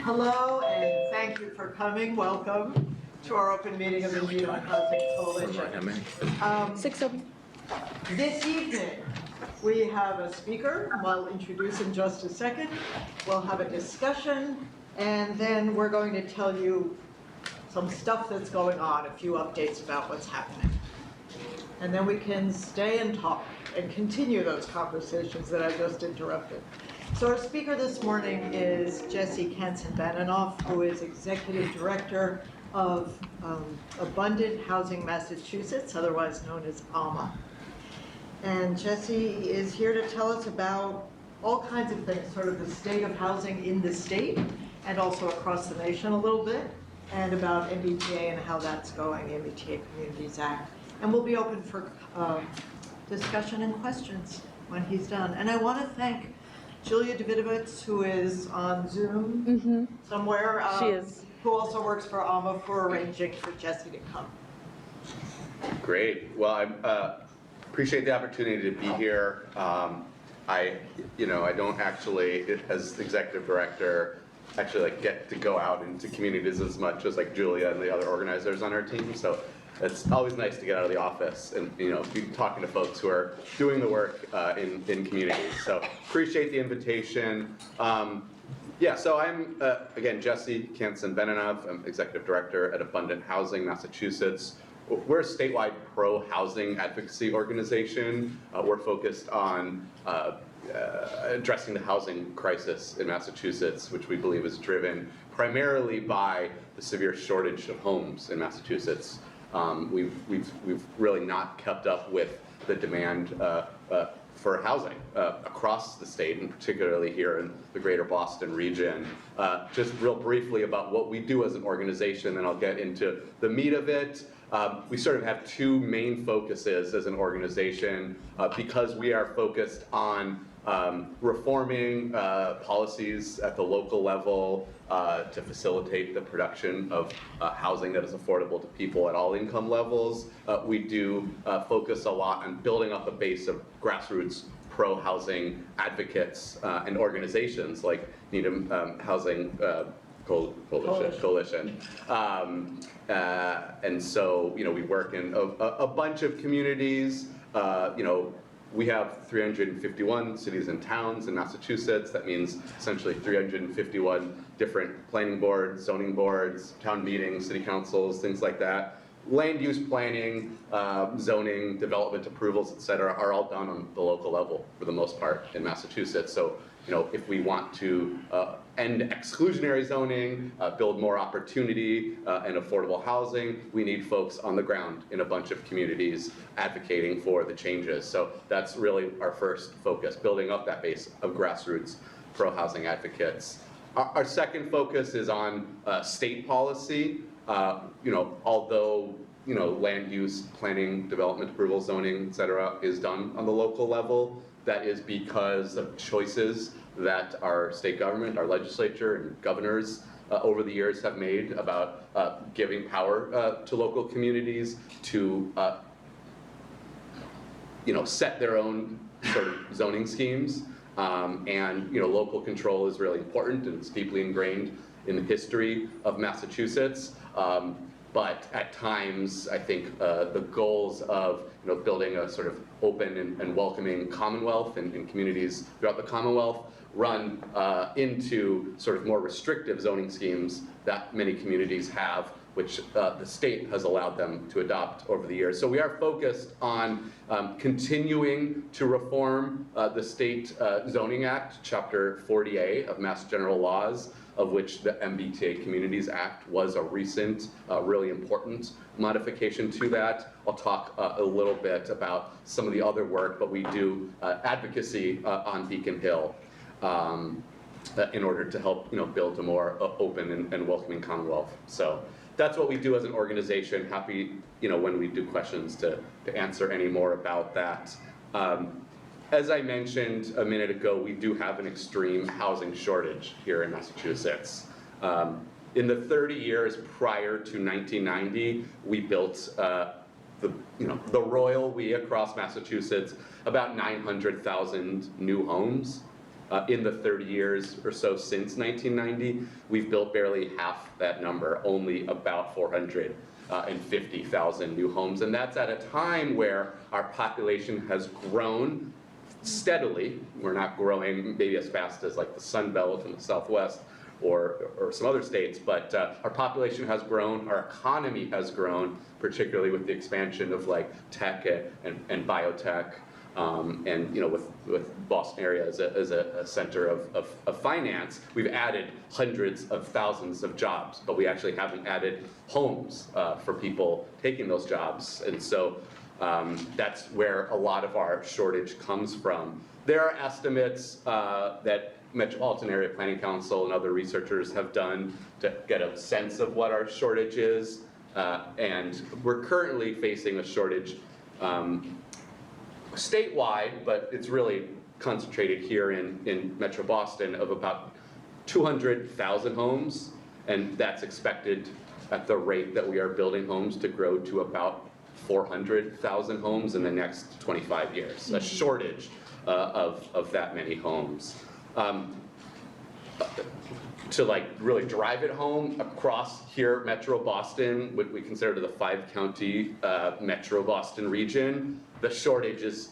Hello, and thank you for coming. Welcome to our open meeting of the Needham Public Libarary. 6:07. This evening, we have a speaker who I'll introduce in just a second. We'll have a discussion, and then we're going to tell you some stuff that's going on, a few updates about what's happening. And then we can stay and talk and continue those conversations that I just interrupted. So our speaker this morning is Jesse Kanson-Benanav, who is Executive Director of Abundant Housing Massachusetts, otherwise known as AMA. And Jesse is here to tell us about all kinds of things, sort of the state of housing in the state and also across the nation a little bit, and about MBTA and how that's going, MBTA Communities Act. And we'll be open for discussion and questions when he's done. And I want to thank Julia Davidovitz, who is on Zoom somewhere. She is. Who also works for AMA, for arranging for Jesse to come. Great. Well, I appreciate the opportunity to be here. I don't actually, as executive director, get to go out into communities as much as Julia and the other organizers on our team. So it's always nice to get out of the office and be talking to folks who are doing the work in communities. So appreciate the invitation. So I'm again Jesse Kanson-Benanav. I'm executive director at Abundant Housing Massachusetts. We're a statewide pro-housing advocacy organization. We're focused on addressing the housing crisis in Massachusetts, which we believe is driven primarily by the severe shortage of homes in Massachusetts. We've really not kept up with the demand for housing across the state, and particularly here in the greater Boston region. Just real briefly about what we do as an organization, and I'll get into the meat of it. We sort of have two main focuses as an organization because we are focused on reforming policies at the local level to facilitate the production of housing that is affordable to people at all income levels. We do focus a lot on building up a base of grassroots pro-housing advocates and organizations like Needham Housing Coalition. And so, we work in a bunch of communities. We have 351 cities and towns in Massachusetts. That means essentially 351 different planning boards, zoning boards, town meetings, city councils, things like that. Land use planning, zoning, development approvals, et cetera, are all done on the local level for the most part in Massachusetts. So, if we want to end exclusionary zoning, build more opportunity and affordable housing, we need folks on the ground in a bunch of communities advocating for the changes. So that's really our first focus, building up that base of grassroots pro-housing advocates. Our second focus is on state policy. Although land use planning, development approval, zoning, et cetera, is done on the local level, that is because of choices that our state government, our legislature, and governors over the years have made about giving power to local communities to set their own sort of zoning schemes. And local control is really important, and it's deeply ingrained in the history of Massachusetts. But at times, I think the goals of building a sort of open and welcoming Commonwealth and communities throughout the Commonwealth run into sort of more restrictive zoning schemes that many communities have, which the state has allowed them to adopt over the years. So we are focused on continuing to reform the State Zoning Act, Chapter 40A of Mass General Laws, of which the MBTA Communities Act was a recent, really important modification to that. I'll talk a little bit about some of the other work, but we do advocacy on Beacon Hill in order to help build a more open and welcoming Commonwealth. So that's what we do as an organization. Happy when we do questions to answer any more about that. As I mentioned a minute ago, we do have an extreme housing shortage here in Massachusetts. In the 30 years prior to 1990, we built the royal we across Massachusetts, about 900,000 new homes. In the 30 years or so since 1990, we've built barely half that number, only about 450,000 new homes. And that's at a time where our population has grown steadily. We're not growing maybe as fast as like the Sun Belt in the Southwest or some other states, but our population has grown, our economy has grown, particularly with the expansion of like tech and biotech. And with Boston area as a center of finance, we've added hundreds of thousands of jobs, but we actually haven't added homes for people taking those jobs. And so that's where a lot of our shortage comes from. There are estimates that Metropolitan Area Planning Council and other researchers have done to get a sense of what our shortage is. And we're currently facing a shortage statewide, but it's really concentrated here in Metro Boston, of about 200,000 homes, and that's expected at the rate that we are building homes to grow to about 400,000 homes in the next 25 years, a shortage of that many homes. To like really drive it home, across here, Metro Boston, what we consider the 5-county Metro Boston region, the shortage is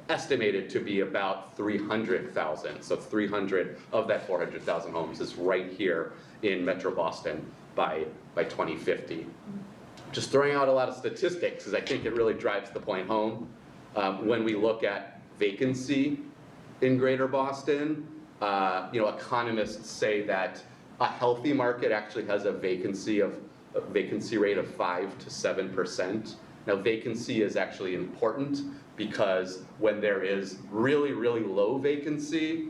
estimated to be about 300,000. So 300 of that 400,000 homes is right here in Metro Boston by 2050. Just throwing out a lot of statistics, because I think it really drives the point home. When we look at vacancy in Greater Boston, economists say that a healthy market actually has a vacancy rate of 5 to 7%. Now, vacancy is actually important because when there is really, really low vacancy,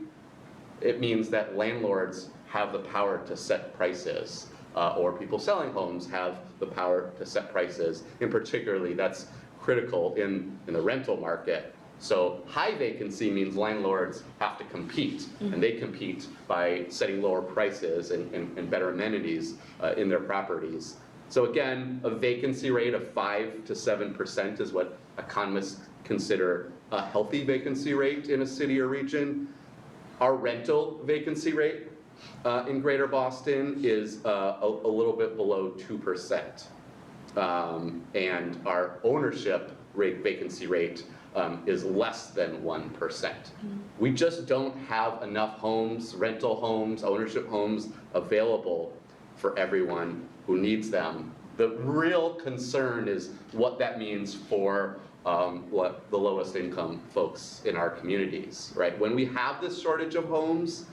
it means that landlords have the power to set prices, or people selling homes have the power to set prices. And particularly, that's critical in the rental market. So high vacancy means landlords have to compete, and they compete by setting lower prices and better amenities in their properties. So again, a vacancy rate of 5 to 7% is what economists consider a healthy vacancy rate in a city or region. Our rental vacancy rate in Greater Boston is a little bit below 2%. And our ownership rate, vacancy rate, is less than 1%. We just don't have enough homes, rental homes, ownership homes available for everyone who needs them. The real concern is what that means for what the lowest income folks in our communities, right? When we have this shortage of homes,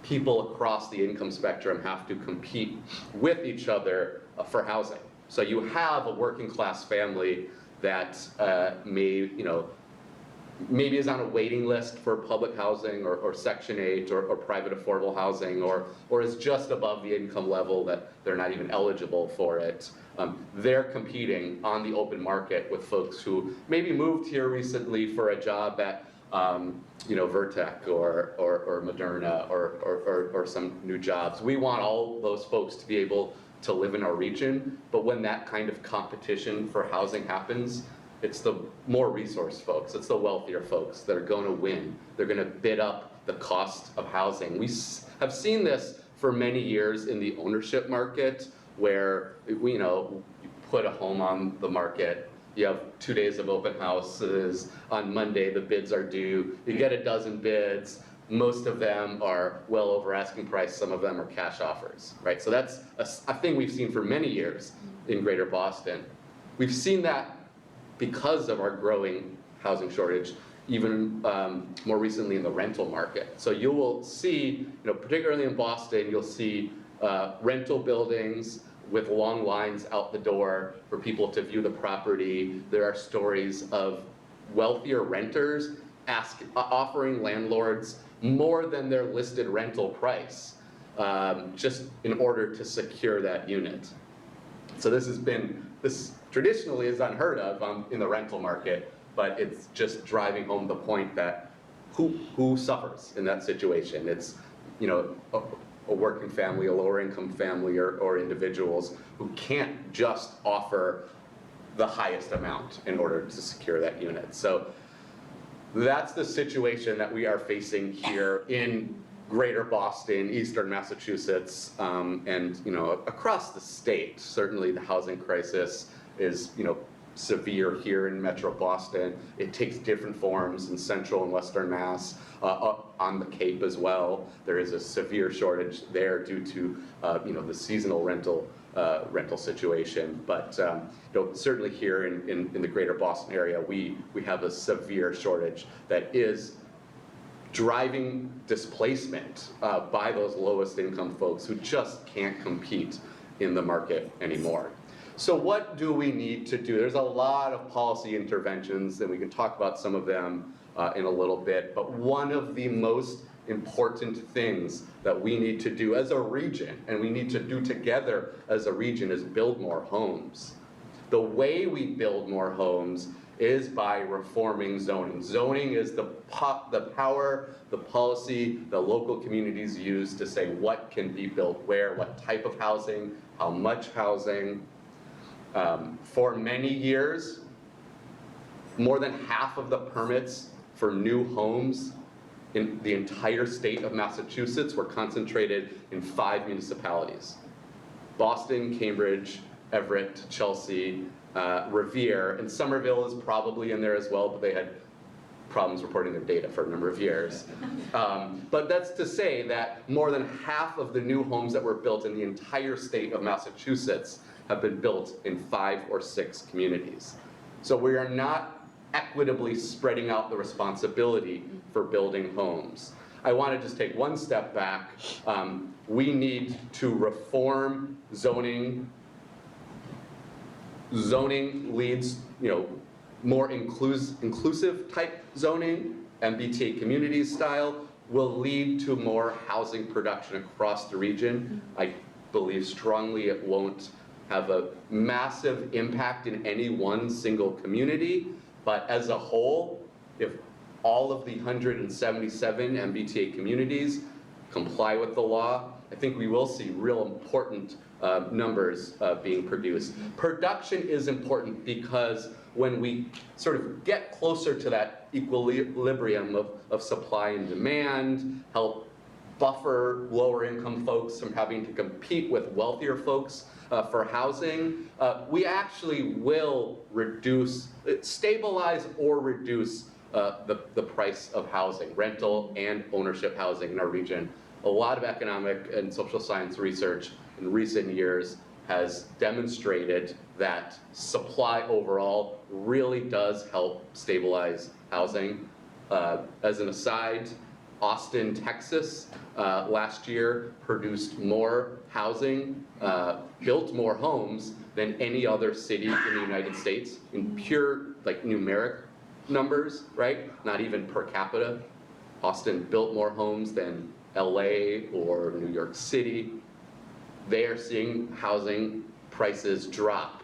people across the income spectrum have to compete with each other for housing. So you have a working class family that maybe is on a waiting list for public housing or Section 8 or private affordable housing, or is just above the income level that they're not even eligible for it. They're competing on the open market with folks who maybe moved here recently for a job at Vertec or Moderna or some new jobs. We want all those folks to be able to live in our region, but when that kind of competition for housing happens, it's the more resource folks, it's the wealthier folks that are going to win. They're going to bid up the cost of housing. We have seen this for many years in the ownership market, where you put a home on the market, you have 2 days of open houses, on Monday the bids are due, you get a dozen bids, most of them are well over asking price, some of them are cash offers, right? So that's a thing we've seen for many years in Greater Boston. We've seen that because of our growing housing shortage, even more recently in the rental market. So you will see, particularly in Boston, you'll see rental buildings with long lines out the door for people to view the property. There are stories of wealthier renters offering landlords more than their listed rental price, just in order to secure that unit. So this traditionally is unheard of in the rental market, but it's just driving home the point that who suffers in that situation? It's a working family, a lower income family, or individuals who can't just offer the highest amount in order to secure that unit. So That's the situation that we are facing here in Greater Boston, Eastern Massachusetts, and across the state. Certainly, the housing crisis is severe here in Metro Boston. It takes different forms in Central and Western Mass, up on the Cape as well. There is a severe shortage there due to the seasonal rental situation. But certainly here in the Greater Boston area, we have a severe shortage that is driving displacement by those lowest income folks who just can't compete in the market anymore. So what do we need to do? There's a lot of policy interventions, and we can talk about some of them in a little bit, but one of the most important things that we need to do as a region, and we need to do together as a region, is build more homes. The way we build more homes is by reforming zoning. Zoning is the power, the policy the local communities use to say what can be built where, what type of housing, how much housing. For many years, more than half of the permits for new homes in the entire state of Massachusetts were concentrated in 5 municipalities: Boston, Cambridge, Everett, Chelsea, Revere, and Somerville is probably in there as well, but they had problems reporting their data for a number of years. But that's to say that more than half of the new homes that were built in the entire state of Massachusetts have been built in 5 or 6 communities. So we are not equitably spreading out the responsibility for building homes. I want to just take one step back. We need to reform zoning. Zoning leads, more inclusive type zoning, MBTA communities style, will lead to more housing production across the region. I believe strongly it won't have a massive impact in any one single community, but as a whole, if all of the 177 MBTA communities comply with the law, I think we will see real important numbers being produced. Production is important because when we sort of get closer to that equilibrium of supply and demand, help buffer lower income folks from having to compete with wealthier folks for housing, we actually will stabilize or reduce the price of housing, rental and ownership housing in our region. A lot of economic and social science research in recent years has demonstrated that supply overall really does help stabilize housing. As an aside, Austin, Texas, last year produced more housing, built more homes than any other city in the United States in pure numeric numbers, right? Not even per capita. Austin built more homes than LA or New York City. They are seeing housing prices drop,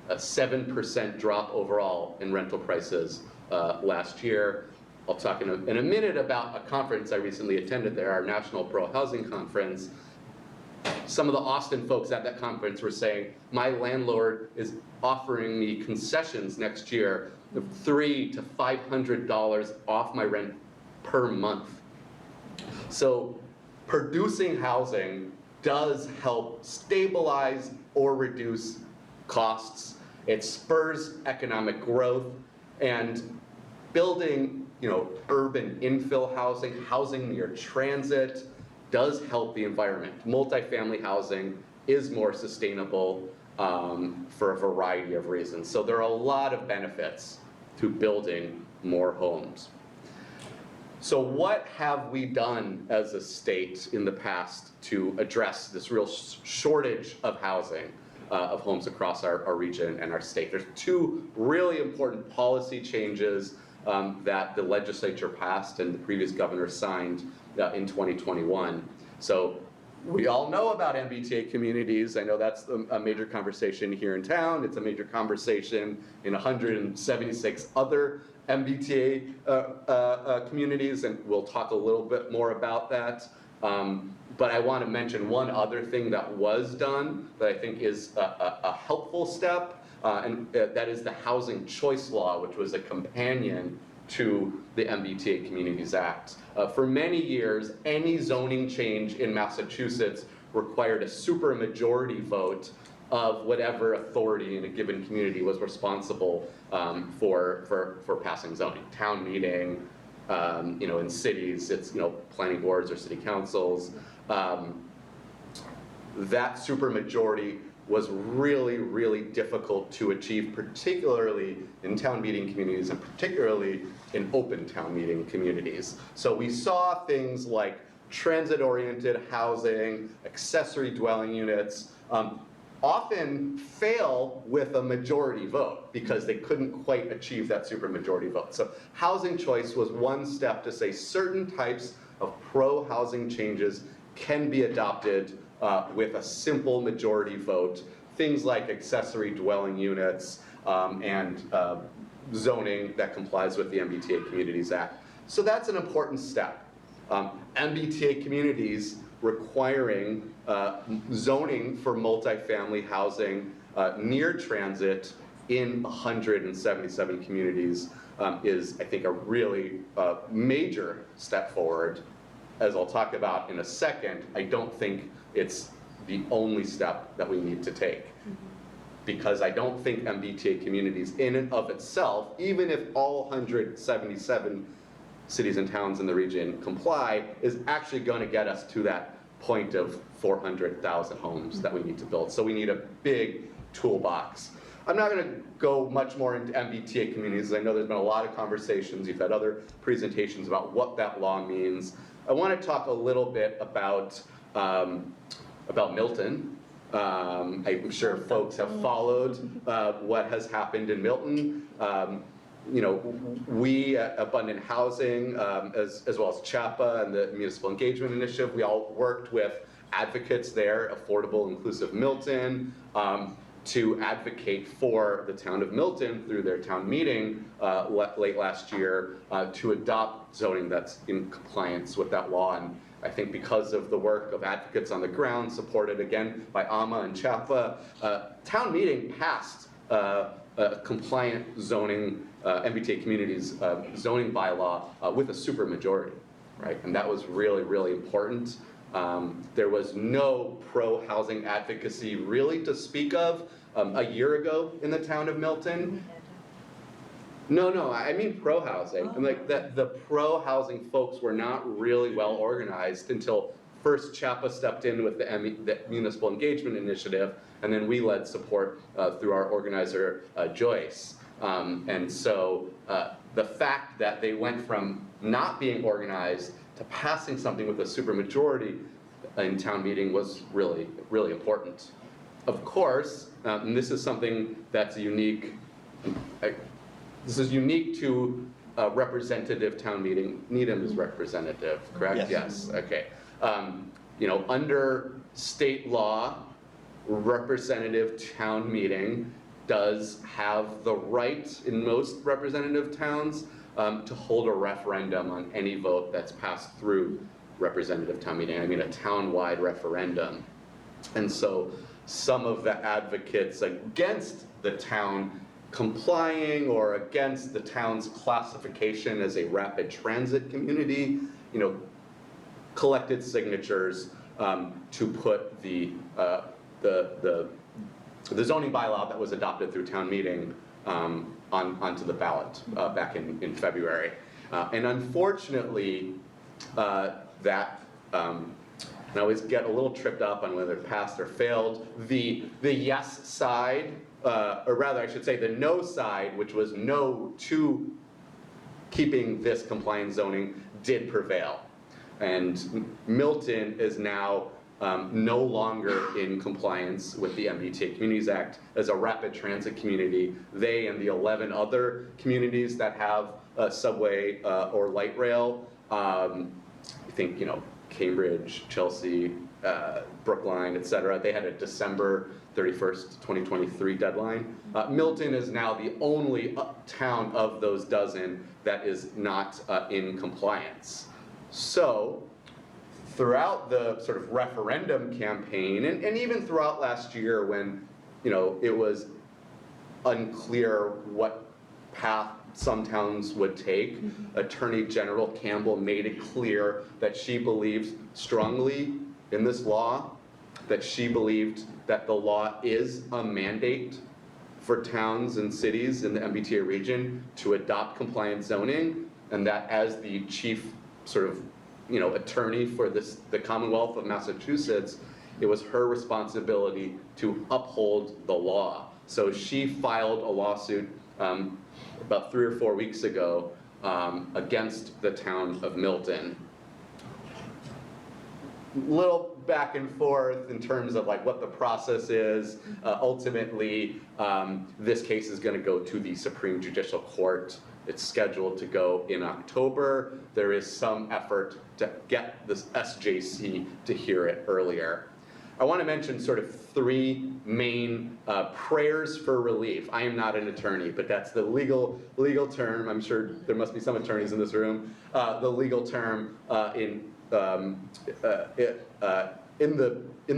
a 7% drop overall in rental prices last year. I'll talk in a minute about a conference I recently attended there, our National Pro Housing Conference. Some of the Austin folks at that conference were saying, my landlord is offering me concessions next year of $300 to $500 off my rent per month. So producing housing does help stabilize or reduce costs. It spurs economic growth, and building urban infill housing near transit does help the environment. Multifamily housing is more sustainable for a variety of reasons. So there are a lot of benefits to building more homes. So what have we done as a state in the past to address this real shortage of housing, of homes across our region and our state? There's 2 really important policy changes that the legislature passed and the previous governor signed in 2021. So we all know about MBTA communities. I know that's a major conversation here in town. It's a major conversation in 176 other MBTA communities, and we'll talk a little bit more about that. But I want to mention one other thing that was done that I think is a helpful step, and that is the Housing Choice Law, which was a companion to the MBTA Communities Act. For many years, any zoning change in Massachusetts required a supermajority vote of whatever authority in a given community was responsible for passing zoning. Town meeting, in cities, it's planning boards or city councils. That supermajority was really, really difficult to achieve, particularly in town meeting communities and particularly in open town meeting communities. So we saw things like transit-oriented housing, accessory dwelling units, often fail with a majority vote because they couldn't quite achieve that supermajority vote. So housing choice was one step to say certain types of pro-housing changes can be adopted with a simple majority vote. Things like accessory dwelling units and zoning that complies with the MBTA Communities Act. So that's an important step. MBTA communities requiring zoning for multifamily housing near transit in 177 communities is, I think, a really major step forward. As I'll talk about in a second, I don't think it's the only step that we need to take. Because I don't think MBTA communities in and of itself, even if all 177 cities and towns in the region comply, is actually going to get us to that point of 400,000 homes that we need to build. So we need a big toolbox. I'm not going to go much more into MBTA communities. I know there's been a lot of conversations. You've had other presentations about what that law means. I want to talk a little bit about Milton. I'm sure folks have followed what has happened in Milton. We at Abundant Housing, as well as CHAPA and the Municipal Engagement Initiative, we all worked with advocates there, Affordable Inclusive Milton, to advocate for the town of Milton through their town meeting late last year to adopt zoning that's in compliance with that law. And I think because of the work of advocates on the ground, supported again by AMA and CHAPA, town meeting passed compliant zoning, MBTA communities zoning bylaw with a supermajority, right? And that was really, really important. There was no pro-housing advocacy really to speak of a year ago in the town of Milton. No, I mean pro-housing. I'm like the pro-housing folks were not really well organized until first CHAPA stepped in with the Municipal Engagement Initiative, and then we led support through our organizer, Joyce. And so the fact that they went from not being organized to passing something with a supermajority in town meeting was really, really important. Of course, and this is something that's unique, this is unique to a representative town meeting. Needham is representative, correct? Yes. Okay. Under state law, representative town meeting does have the right in most representative towns to hold a referendum on any vote that's passed through representative town meeting. I mean a town-wide referendum. And so some of the advocates against the town complying or against the town's classification as a rapid transit community, collected signatures to put the zoning bylaw that was adopted through town meeting onto the ballot back in February. And unfortunately, and I always get a little tripped up on whether it passed or failed. The yes side, or rather I should say the no side, which was no to keeping this compliant zoning, did prevail. And Milton is now no longer in compliance with the MBTA Communities Act as a rapid transit community. They and the 11 other communities that have a subway or light rail, I think, Cambridge, Chelsea, Brookline, et cetera, they had a December 31st, 2023 deadline. Milton is now the only town of those dozen that is not in compliance. So throughout the sort of referendum campaign, and even throughout last year when it was unclear what path some towns would take. Attorney General Campbell made it clear that she believed strongly in this law, that she believed that the law is a mandate for towns and cities in the MBTA region to adopt compliant zoning, and that as the chief sort of, attorney for the Commonwealth of Massachusetts, it was her responsibility to uphold the law. So she filed a lawsuit about 3 or 4 weeks ago against the town of Milton. Little back and forth in terms of like what the process is. Ultimately, this case is going to go to the Supreme Judicial Court. It's scheduled to go in October. There is some effort to get this SJC to hear it earlier. I want to mention sort of 3 main prayers for relief. I am not an attorney, but that's the legal term. I'm sure there must be some attorneys in this room. The legal term in the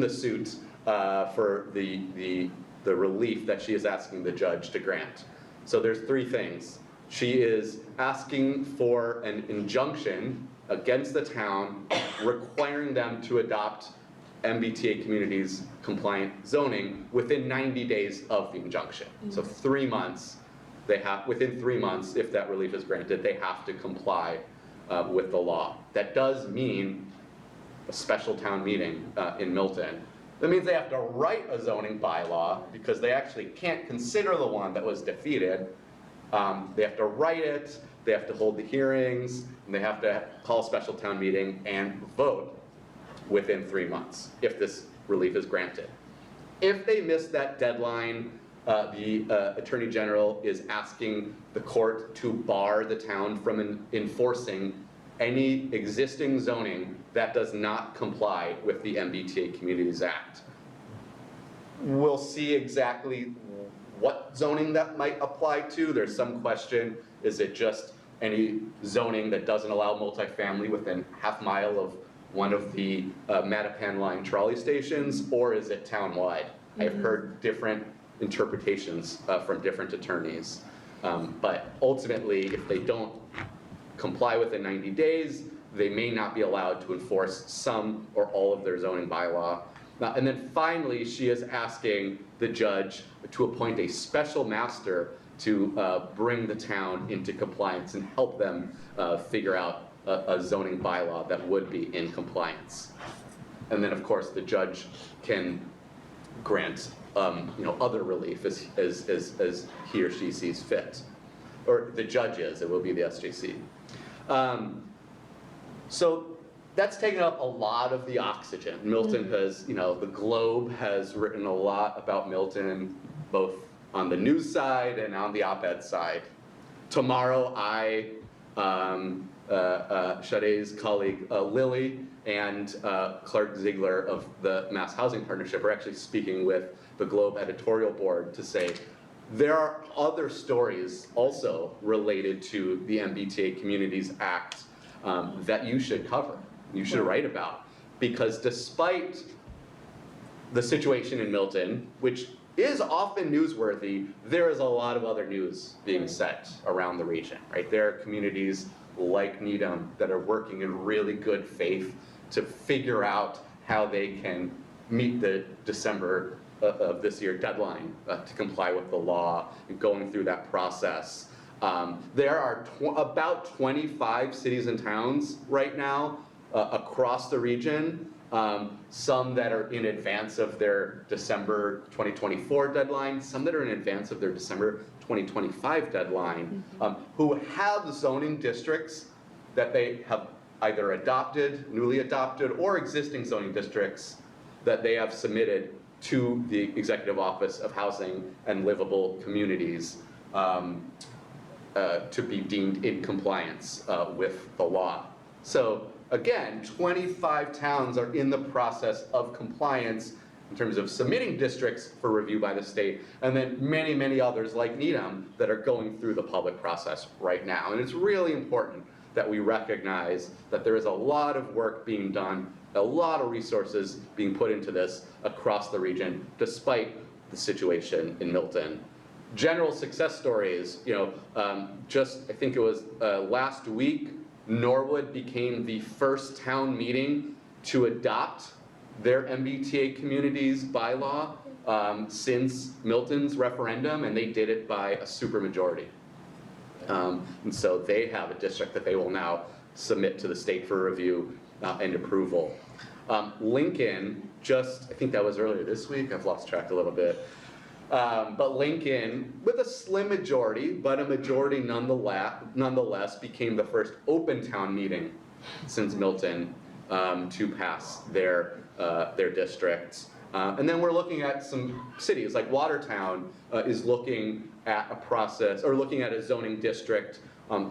suit for the relief that she is asking the judge to grant. So there's 3 things. She is asking for an injunction against the town requiring them to adopt MBTA communities compliant zoning within 90 days of the injunction. So 3 months, within 3 months, if that relief is granted, they have to comply with the law. That does mean a special town meeting in Milton. That means they have to write a zoning bylaw because they actually can't consider the one that was defeated. They have to write it, they have to hold the hearings, and they have to call a special town meeting and vote within 3 months if this relief is granted. If they miss that deadline, the Attorney General is asking the court to bar the town from enforcing any existing zoning that does not comply with the MBTA Communities Act. We'll see exactly what zoning that might apply to. There's some question, is it just any zoning that doesn't allow multifamily within half mile of one of the Mattapan Line trolley stations, or is it town-wide? I've heard different interpretations from different attorneys. But ultimately, if they don't comply within 90 days, they may not be allowed to enforce some or all of their zoning bylaw. And then finally, she is asking the judge to appoint a special master to bring the town into compliance and help them figure out a zoning bylaw that would be in compliance. And then, of course, the judge can grant other relief as he or she sees fit. Or the judge is, it will be the SJC. So that's taken up a lot of the oxygen. Milton has, the Globe has written a lot about Milton, both on the news side and on the op-ed side. Tomorrow, Sade's colleague Lily and Clark Ziegler of the Mass Housing Partnership are actually speaking with the Globe editorial board to say there are other stories also related to the MBTA Communities Act that you should cover, you should write about. Because despite the situation in Milton, which is often newsworthy, there is a lot of other news being set around the region, right? There are communities like Needham that are working in really good faith to figure out how they can meet the December of this year deadline to comply with the law and going through that process. There are about 25 cities and towns right now across the region, some that are in advance of their December 2024 deadline, some that are in advance of their December 2025 deadline, who have zoning districts that they have either adopted, newly adopted, or existing zoning districts that they have submitted to the Executive Office of Housing and Livable Communities to be deemed in compliance with the law. So again, 25 towns are in the process of compliance in terms of submitting districts for review by the state, and then many, many others like Needham that are going through the public process right now. And it's really important that we recognize that there is a lot of work being done, a lot of resources being put into this across the region, despite the situation in Milton. general success stories, just I think it was last week, Norwood became the first town meeting to adopt their MBTA communities bylaw since Milton's referendum, and they did it by a supermajority. And so they have a district that they will now submit to the state for review and approval. Lincoln, I think that was earlier this week, I've lost track a little bit. But Lincoln, with a slim majority, but a majority nonetheless, became the first open town meeting since Milton to pass their districts. And then we're looking at some cities, like Watertown is looking at a process, or looking at a zoning district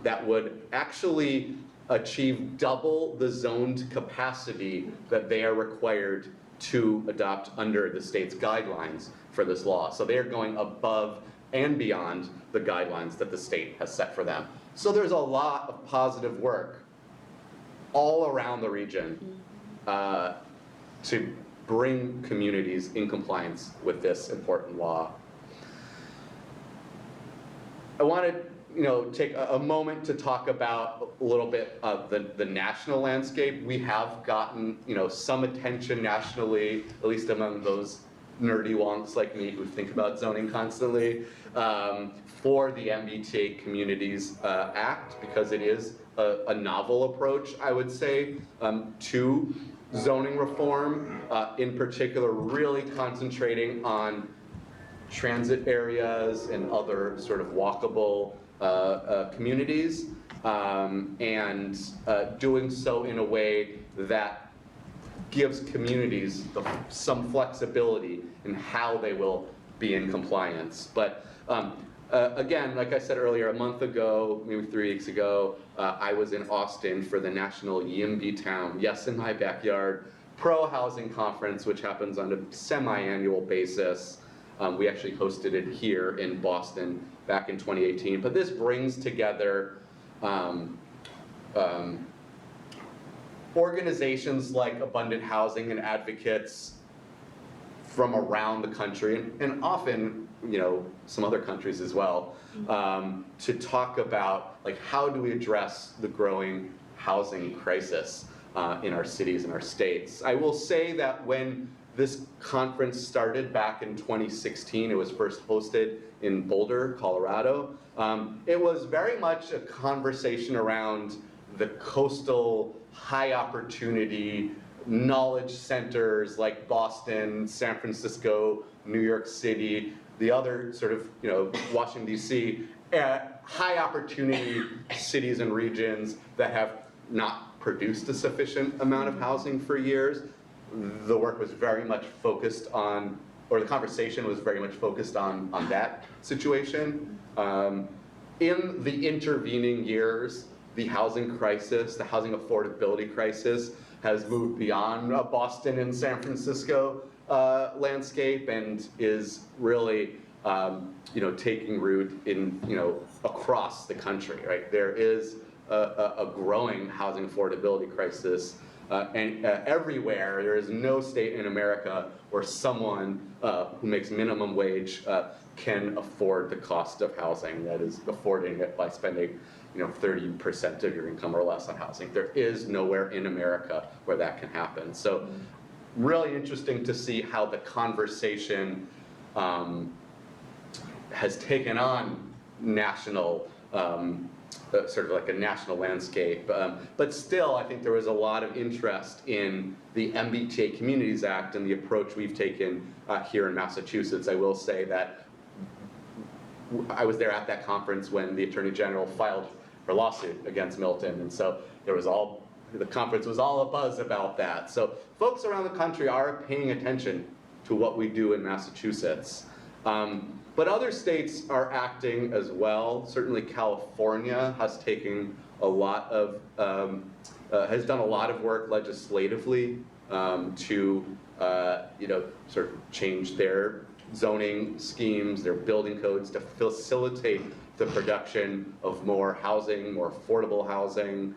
that would actually achieve double the zoned capacity that they are required to adopt under the state's guidelines for this law. So they are going above and beyond the guidelines that the state has set for them. So there's a lot of positive work all around the region to bring communities in compliance with this important law. I want to take a moment to talk about a little bit of the national landscape. We have gotten some attention nationally, at least among those nerdy wonks like me who think about zoning constantly, for the MBTA Communities Act, because it is a novel approach, I would say, to zoning reform, in particular really concentrating on transit areas and other sort of walkable communities, and doing so in a way that gives communities some flexibility in how they will be in compliance. But again, like I said earlier, a month ago, maybe 3 weeks ago, I was in Austin for the National YIMBY Town, yes, in my backyard, pro-housing conference, which happens on a semi-annual basis. We actually hosted it here in Boston back in 2018. But this brings together organizations like Abundant Housing and advocates from around the country, and often, some other countries as well, to talk about how do we address the growing housing crisis in our cities and our states. I will say that when this conference started back in 2016, it was first hosted in Boulder, Colorado. It was very much a conversation around the coastal, high opportunity knowledge centers like Boston, San Francisco, New York City, the other sort of, Washington DC, high opportunity cities and regions that have not produced a sufficient amount of housing for years. The work was very much focused on, or the conversation was very much focused on that situation. In the intervening years, the housing crisis, the housing affordability crisis, has moved beyond Boston and San Francisco landscape and is really, taking root in, across the country, right? There is a growing housing affordability crisis, and everywhere. There is no state in America where someone who makes minimum wage can afford the cost of housing, that is affording it by spending 30% of your income or less on housing. There is nowhere in America where that can happen. So really interesting to see how the conversation has taken on national, sort of like a national landscape. But still, I think there was a lot of interest in the MBTA Communities Act and the approach we've taken here in Massachusetts. I will say that I was there at that conference when the Attorney General filed her lawsuit against Milton, and so the conference was all abuzz about that. So folks around the country are paying attention to what we do in Massachusetts. But other states are acting as well. Certainly California has taken a lot of, has done a lot of work legislatively to, sort of change their zoning schemes, their building codes to facilitate the production of more housing, more affordable housing.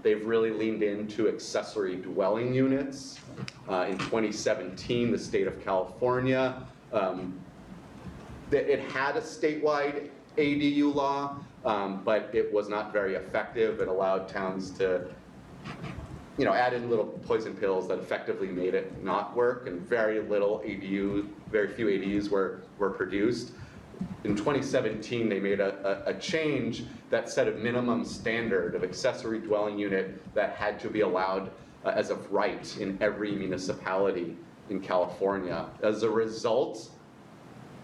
They've really leaned into accessory dwelling units. In 2017, the state of California it had a statewide ADU law, but it was not very effective. It allowed towns to, add in little poison pills that effectively made it not work, and very few ADUs were produced. In 2017, they made a change that set a minimum standard of accessory dwelling unit that had to be allowed as of right in every municipality in California. As a result,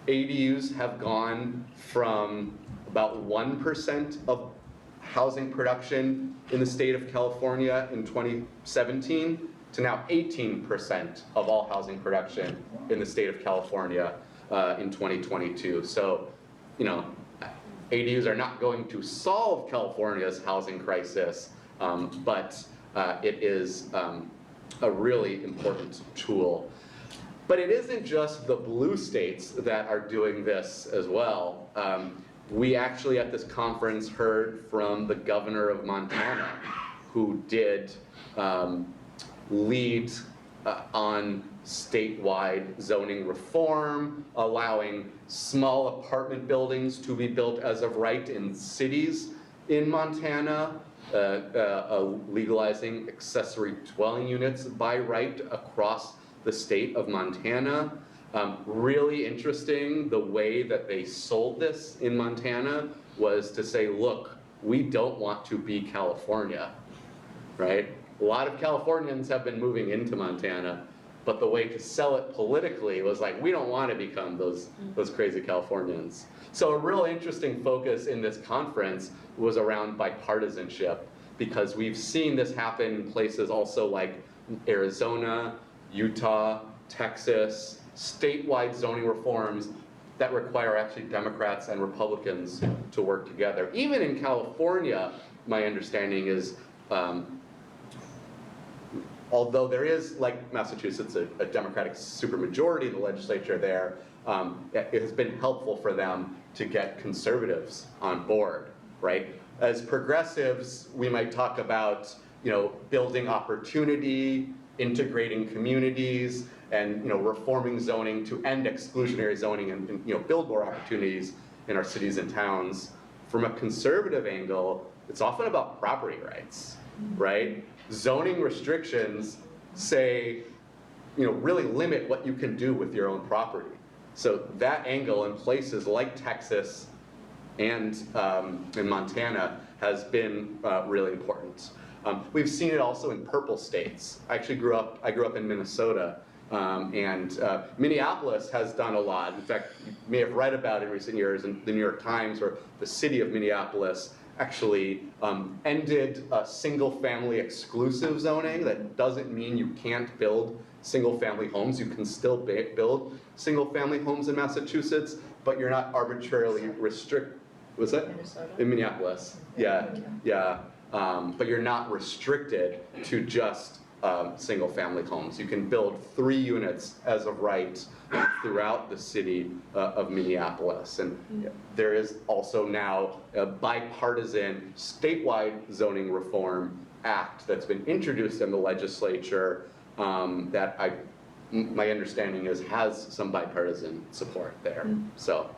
ADUs have gone from about 1% of housing production in the state of California in 2017 to now 18% of all housing production in the state of California in 2022. So, ADUs are not going to solve California's housing crisis, but it is a really important tool. But it isn't just the blue states that are doing this as well. We actually at this conference heard from the governor of Montana, who did lead on statewide zoning reform, allowing small apartment buildings to be built as of right in cities in Montana, legalizing accessory dwelling units by right across the state of Montana. Really interesting, the way that they sold this in Montana was to say, look, we don't want to be California, right? A lot of Californians have been moving into Montana, but the way to sell it politically was like, we don't want to become those crazy Californians. So a real interesting focus in this conference was around bipartisanship, because we've seen this happen in places also like Arizona, Utah, Texas, statewide zoning reforms that require actually Democrats and Republicans to work together. Even in California, my understanding is, although there is, like Massachusetts, a Democratic supermajority in the legislature there, it has been helpful for them to get conservatives on board, right? As progressives, we might talk about, building opportunity, integrating communities, and reforming zoning to end exclusionary zoning and build more opportunities in our cities and towns. From a conservative angle, it's often about property rights, right? Zoning restrictions say, really limit what you can do with your own property. So that angle in places like Texas and in Montana has been really important. We've seen it also in purple states. I grew up in Minnesota, and Minneapolis has done a lot. In fact, you may have read about it in recent years in the New York Times, where the city of Minneapolis actually ended single-family exclusive zoning. That doesn't mean you can't build single-family homes. You can still build single-family homes in Massachusetts, but you're not arbitrarily restricted. Was that? Minnesota? In Minneapolis. Yeah. But you're not restricted to just single-family homes. You can build 3 units as of right throughout the city of Minneapolis. And there is also now a bipartisan statewide zoning reform act that's been introduced in the legislature that my understanding is has some bipartisan support there. So,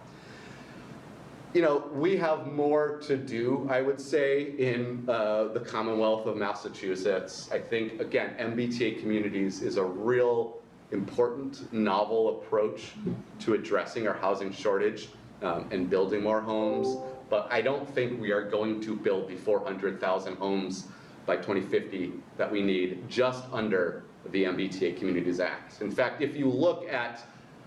we have more to do, I would say, in the Commonwealth of Massachusetts. I think, again, MBTA communities is a real important, novel approach to addressing our housing shortage and building more homes. But I don't think we are going to build the 400,000 homes by 2050 that we need just under the MBTA Communities Act. In fact, if you look at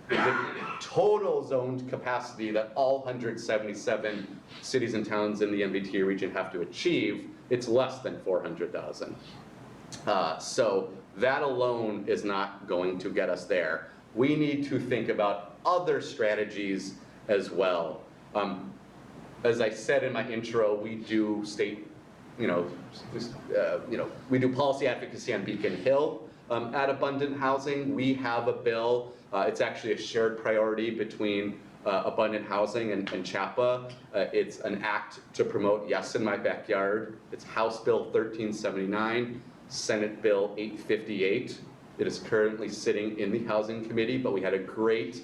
the total zoned capacity that all 177 cities and towns in the MBTA region have to achieve, it's less than 400,000. So that alone is not going to get us there. We need to think about other strategies as well. As I said in my intro, we do we do policy advocacy on Beacon Hill at Abundant Housing. We have a bill. It's actually a shared priority between Abundant Housing and CHAPA. It's an act to promote Yes in My Backyard. It's House Bill 1379, Senate Bill 858. It is currently sitting in the Housing Committee, but we had a great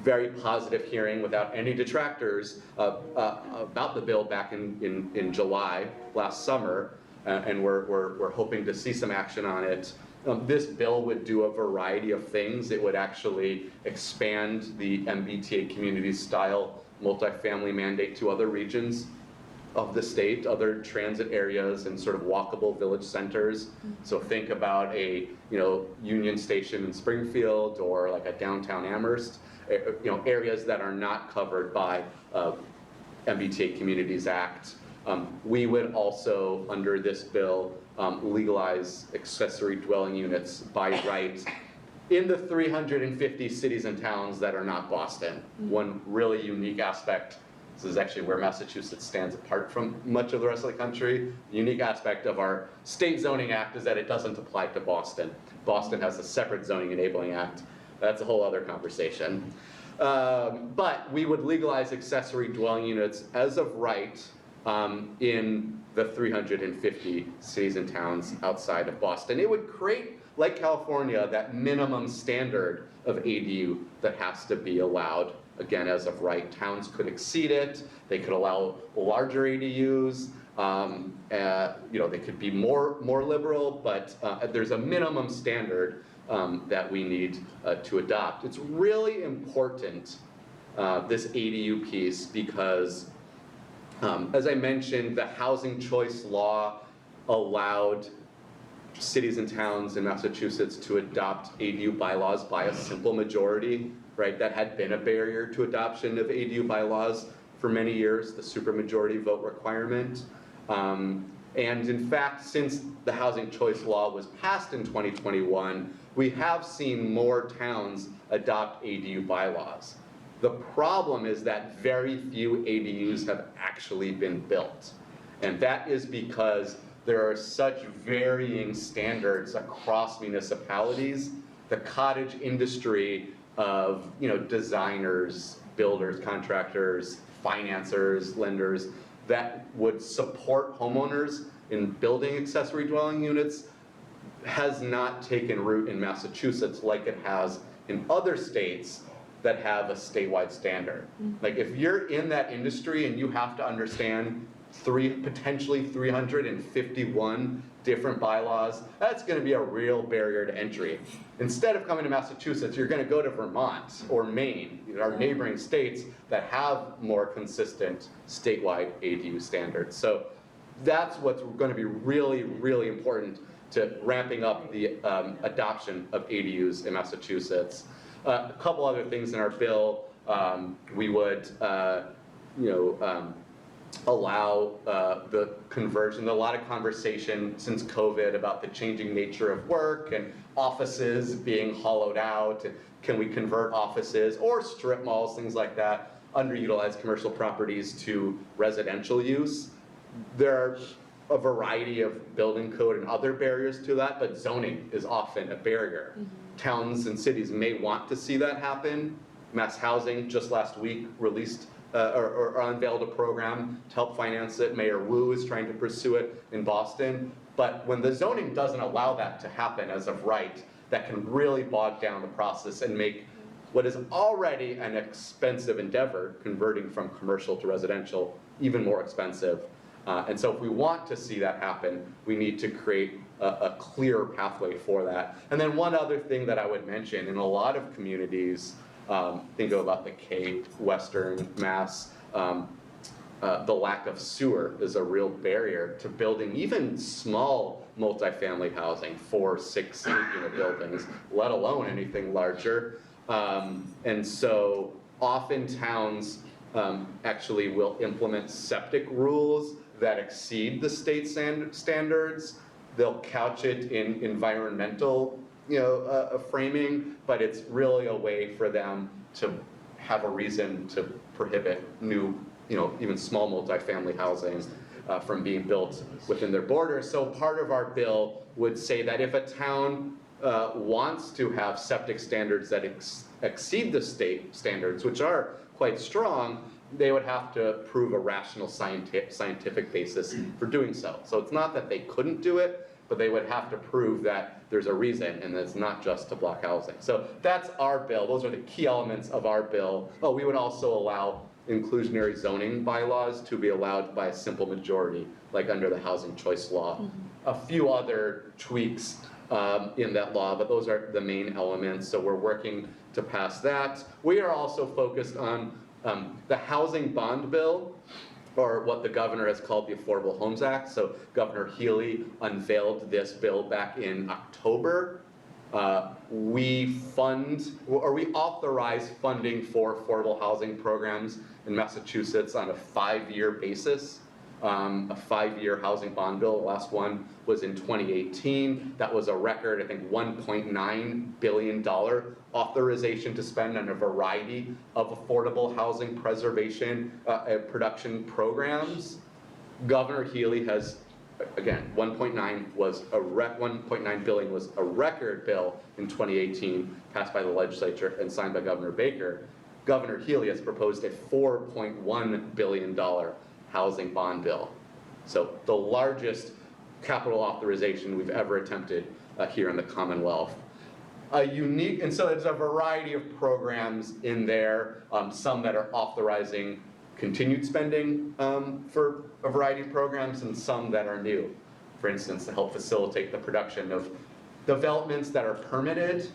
very positive hearing without any detractors about the bill back in July last summer, and we're hoping to see some action on it. This bill would do a variety of things. It would actually expand the MBTA community style multifamily mandate to other regions of the state, other transit areas and sort of walkable village centers. So think about a Union Station in Springfield or like a downtown Amherst, areas that are not covered by MBTA Communities Act. We would also, under this bill, legalize accessory dwelling units by right in the 350 cities and towns that are not Boston. One really unique aspect, this is actually where Massachusetts stands apart from much of the rest of the country. The unique aspect of our state zoning act is that it doesn't apply to Boston. Boston has a separate zoning enabling act. That's a whole other conversation. But we would legalize accessory dwelling units as of right in the 350 cities and towns outside of Boston. It would create, like California, that minimum standard of ADU that has to be allowed, again, as of right. Towns could exceed it. They could allow larger ADUs. They could be more liberal, but there's a minimum standard that we need to adopt. It's really important, this ADU piece, because as I mentioned, the housing choice law allowed cities and towns in Massachusetts to adopt ADU bylaws by a simple majority, right? That had been a barrier to adoption of ADU bylaws for many years, the supermajority vote requirement. And in fact, since the housing choice law was passed in 2021, we have seen more towns adopt ADU bylaws. The problem is that very few ADUs have actually been built. And that is because there are such varying standards across municipalities. The cottage industry of designers, builders, contractors, financiers, lenders that would support homeowners in building accessory dwelling units has not taken root in Massachusetts like it has in other states that have a statewide standard. Like if you're in that industry and you have to understand potentially 351 different bylaws, that's gonna be a real barrier to entry. Instead of coming to Massachusetts, you're gonna go to Vermont or Maine, our neighboring states that have more consistent statewide ADU standards. So that's what's gonna be really, really important to ramping up the adoption of ADUs in Massachusetts. A couple other things in our bill, we would allow the conversion. A lot of conversation since COVID about the changing nature of work and offices being hollowed out. Can we convert offices or strip malls, things like that, underutilized commercial properties to residential use? There are a variety of building code and other barriers to that, but zoning is often a barrier. Towns and cities may want to see that happen. Mass Housing just last week released or unveiled a program to help finance it. Mayor Wu is trying to pursue it in Boston. But when the zoning doesn't allow that to happen as of right, that can really bog down the process and make what is already an expensive endeavor, converting from commercial to residential, even more expensive. And so if we want to see that happen, we need to create a clear pathway for that. And then one other thing that I would mention, in a lot of communities, think about the Cape, Western Mass, the lack of sewer is a real barrier to building even small multifamily housing, 4, 6, 8 unit buildings, let alone anything larger. And so often towns actually will implement septic rules that exceed the state standards. They'll couch it in environmental framing, but it's really a way for them to have a reason to prohibit new, even small multifamily housing from being built within their borders. So part of our bill would say that if a town wants to have septic standards that exceed the state standards, which are quite strong, they would have to prove a rational scientific basis for doing so. So it's not that they couldn't do it, but they would have to prove that there's a reason, and it's not just to block housing. So that's our bill. Those are the key elements of our bill. Oh, we would also allow inclusionary zoning bylaws to be allowed by a simple majority, like under the housing choice law. A few other tweaks in that law, but those are the main elements, so we're working to pass that. We are also focused on the housing bond bill, or what the governor has called the Affordable Homes Act. So Governor Healy unveiled this bill back in October. We authorize funding for affordable housing programs in Massachusetts on a 5-year basis. A 5-year housing bond bill. The last one was in 2018. That was a record, I think, $1.9 billion authorization to spend on a variety of affordable housing preservation production programs. Governor Healy has, again, 1.9 billion was a record bill in 2018, passed by the legislature and signed by Governor Baker. Governor Healy has proposed a $4.1 billion housing bond bill. So the largest capital authorization we've ever attempted here in the Commonwealth. And so there's a variety of programs in there, some that are authorizing continued spending for a variety of programs, and some that are new. For instance, to help facilitate the production of developments that are permitted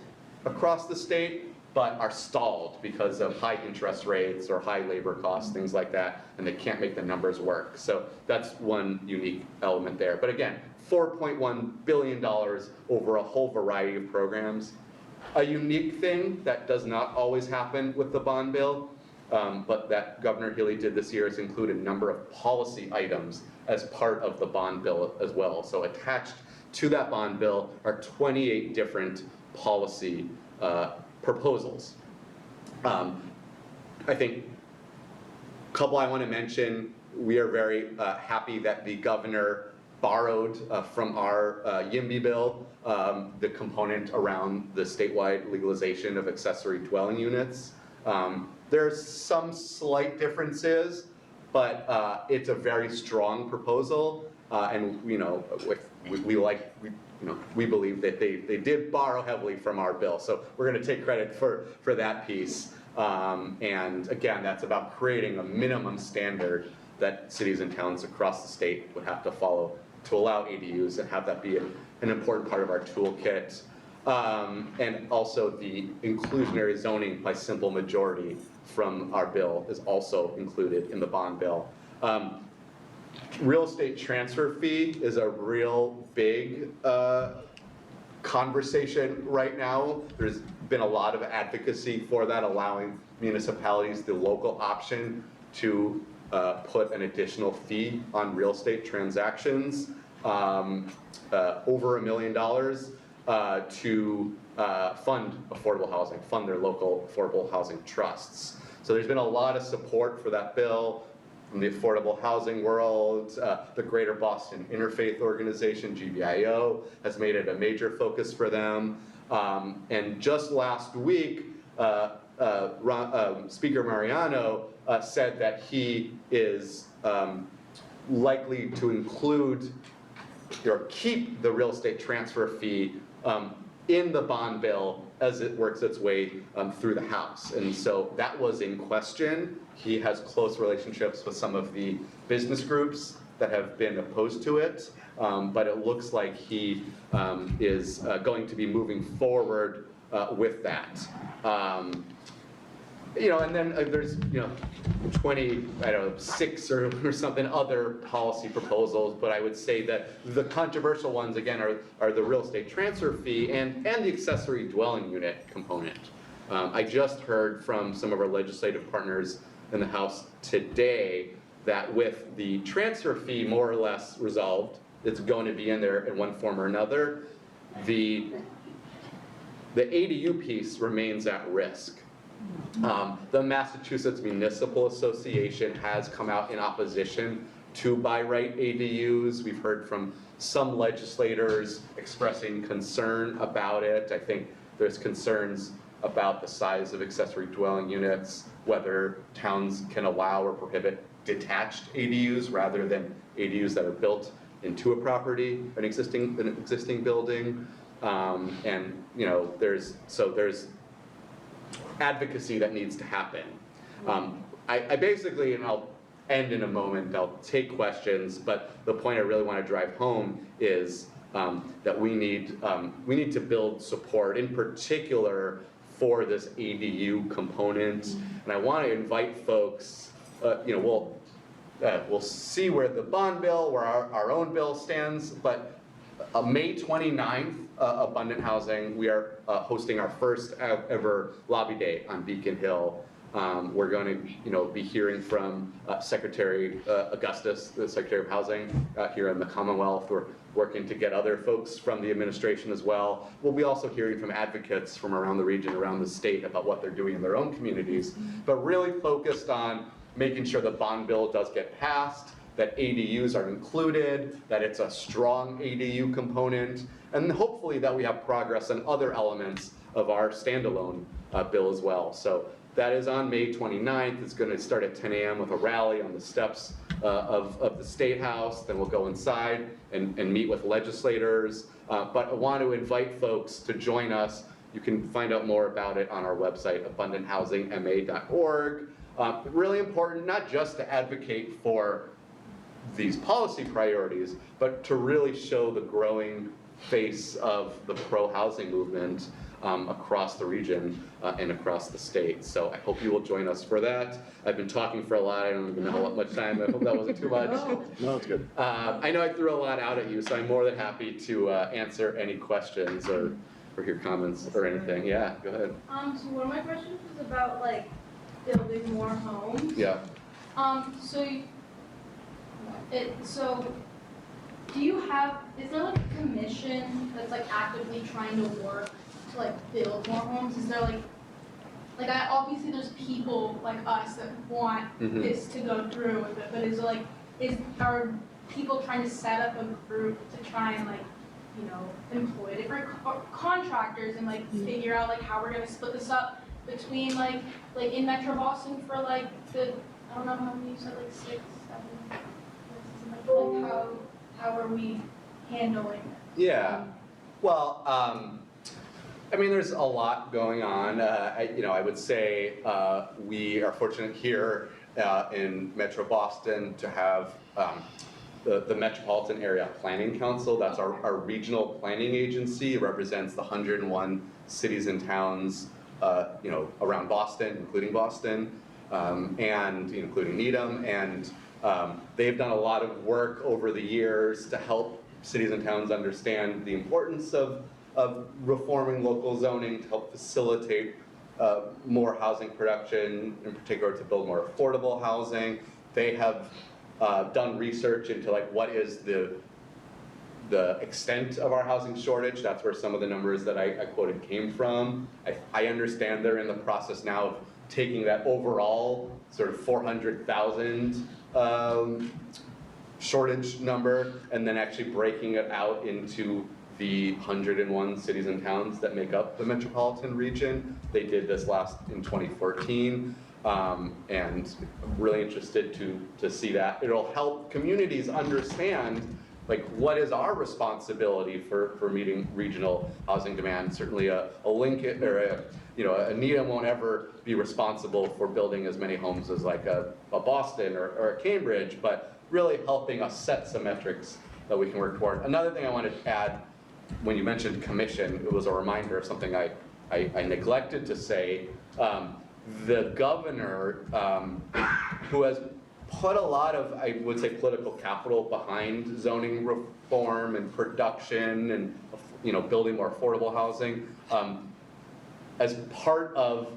across the state, but are stalled because of high interest rates or high labor costs, things like that, and they can't make the numbers work. So that's one unique element there. But again, $4.1 billion over a whole variety of programs. A unique thing that does not always happen with the bond bill, but that Governor Healy did this year, is include a number of policy items as part of the bond bill as well. So attached to that bond bill are 28 different policy proposals. I think a couple I want to mention. We are very happy that the governor borrowed from our YIMBY bill the component around the statewide legalization of accessory dwelling units. There's some slight differences, but it's a very strong proposal, and we believe that they did borrow heavily from our bill, so we're going to take credit for that piece. And again, that's about creating a minimum standard that cities and towns across the state would have to follow to allow ADUs and have that be an important part of our toolkit. And also the inclusionary zoning by simple majority from our bill is also included in the bond bill. Real estate transfer fee is a real big conversation right now. There's been a lot of advocacy for that, allowing municipalities the local option to put an additional fee on real estate transactions over $1 million to fund affordable housing, fund their local affordable housing trusts. So there's been a lot of support for that bill from the affordable housing world. The Greater Boston Interfaith Organization, GBIO, has made it a major focus for them. And just last week, Speaker Mariano said that he is likely to include or keep the real estate transfer fee in the bond bill as it works its way through the House. And so that was in question. He has close relationships with some of the business groups that have been opposed to it, but it looks like he is going to be moving forward with that. And then there's 26 or something other policy proposals, but I would say that the controversial ones again are the real estate transfer fee and the accessory dwelling unit component. I just heard from some of our legislative partners in the House today that with the transfer fee more or less resolved, it's going to be in there in one form or another, the ADU piece remains at risk. The Massachusetts Municipal Association has come out in opposition to by right ADUs. We've heard from some legislators expressing concern about it. I think there's concerns about the size of accessory dwelling units, whether towns can allow or prohibit detached ADUs rather than ADUs that are built into a property, an existing building. And there's advocacy that needs to happen. I basically, and I'll end in a moment, I'll take questions, but the point I really want to drive home is that we need to build support, in particular for this ADU component. And I want to invite folks, we'll see where the bond bill, where our own bill stands, but May 29th, Abundant Housing, we are hosting our first ever lobby day on Beacon Hill. We're going to be hearing from Secretary Augustus, the Secretary of Housing here in the Commonwealth. We're working to get other folks from the administration as well. We'll be also hearing from advocates from around the region, around the state, about what they're doing in their own communities, but really focused on making sure the bond bill does get passed, that ADUs are included, that it's a strong ADU component, and hopefully that we have progress on other elements of our standalone bill as well. So that is on May 29th. It's going to start at 10 a.m. with a rally on the steps of the State House. Then we'll go inside and meet with legislators. But I want to invite folks to join us. You can find out more about it on our website, abundanthousingma.org. Really important, not just to advocate for these policy priorities, but to really show the growing face of the pro-housing movement across the region and across the state. So I hope you will join us for that. I've been talking for a lot. I don't even know how much time. I hope that wasn't too much. No, it's good. I know I threw a lot out at you, so I'm more than happy to answer any questions or hear comments or anything. Yeah, go ahead. So one of my questions was about like building more homes. Yeah. So do you have, is there like a commission that's like actively trying to work to like build more homes? Is there obviously there's people like us that want this to go through with it, but are people trying to set up a group to try and employ different contractors and figure out how we're gonna split this up between like in Metro Boston for I don't know how many you said, 6, 7, how are we handling it? Yeah. Well, I mean, there's a lot going on. I would say we are fortunate here in Metro Boston to have the Metropolitan Area Planning Council. That's our regional planning agency. It represents the 101 cities and towns, around Boston, including Boston, and including Needham. And they've done a lot of work over the years to help cities and towns understand the importance of reforming local zoning to help facilitate more housing production, in particular to build more affordable housing. They have done research into what is the extent of our housing shortage. That's where some of the numbers that I quoted came from. I understand they're in the process now of taking that overall sort of 400,000 shortage number and then actually breaking it out into the 101 cities and towns that make up the metropolitan region. They did this in 2014, and I'm really interested to see that. It'll help communities understand what is our responsibility for meeting regional housing demand. Certainly a Lincoln or a Needham won't ever be responsible for building as many homes as a Boston or a Cambridge, but really helping us set some metrics that we can work toward. Another thing I wanted to add, when you mentioned commission, it was a reminder of something I neglected to say. The governor, who has put a lot of, I would say, political capital behind zoning reform and production and building more affordable housing, as part of,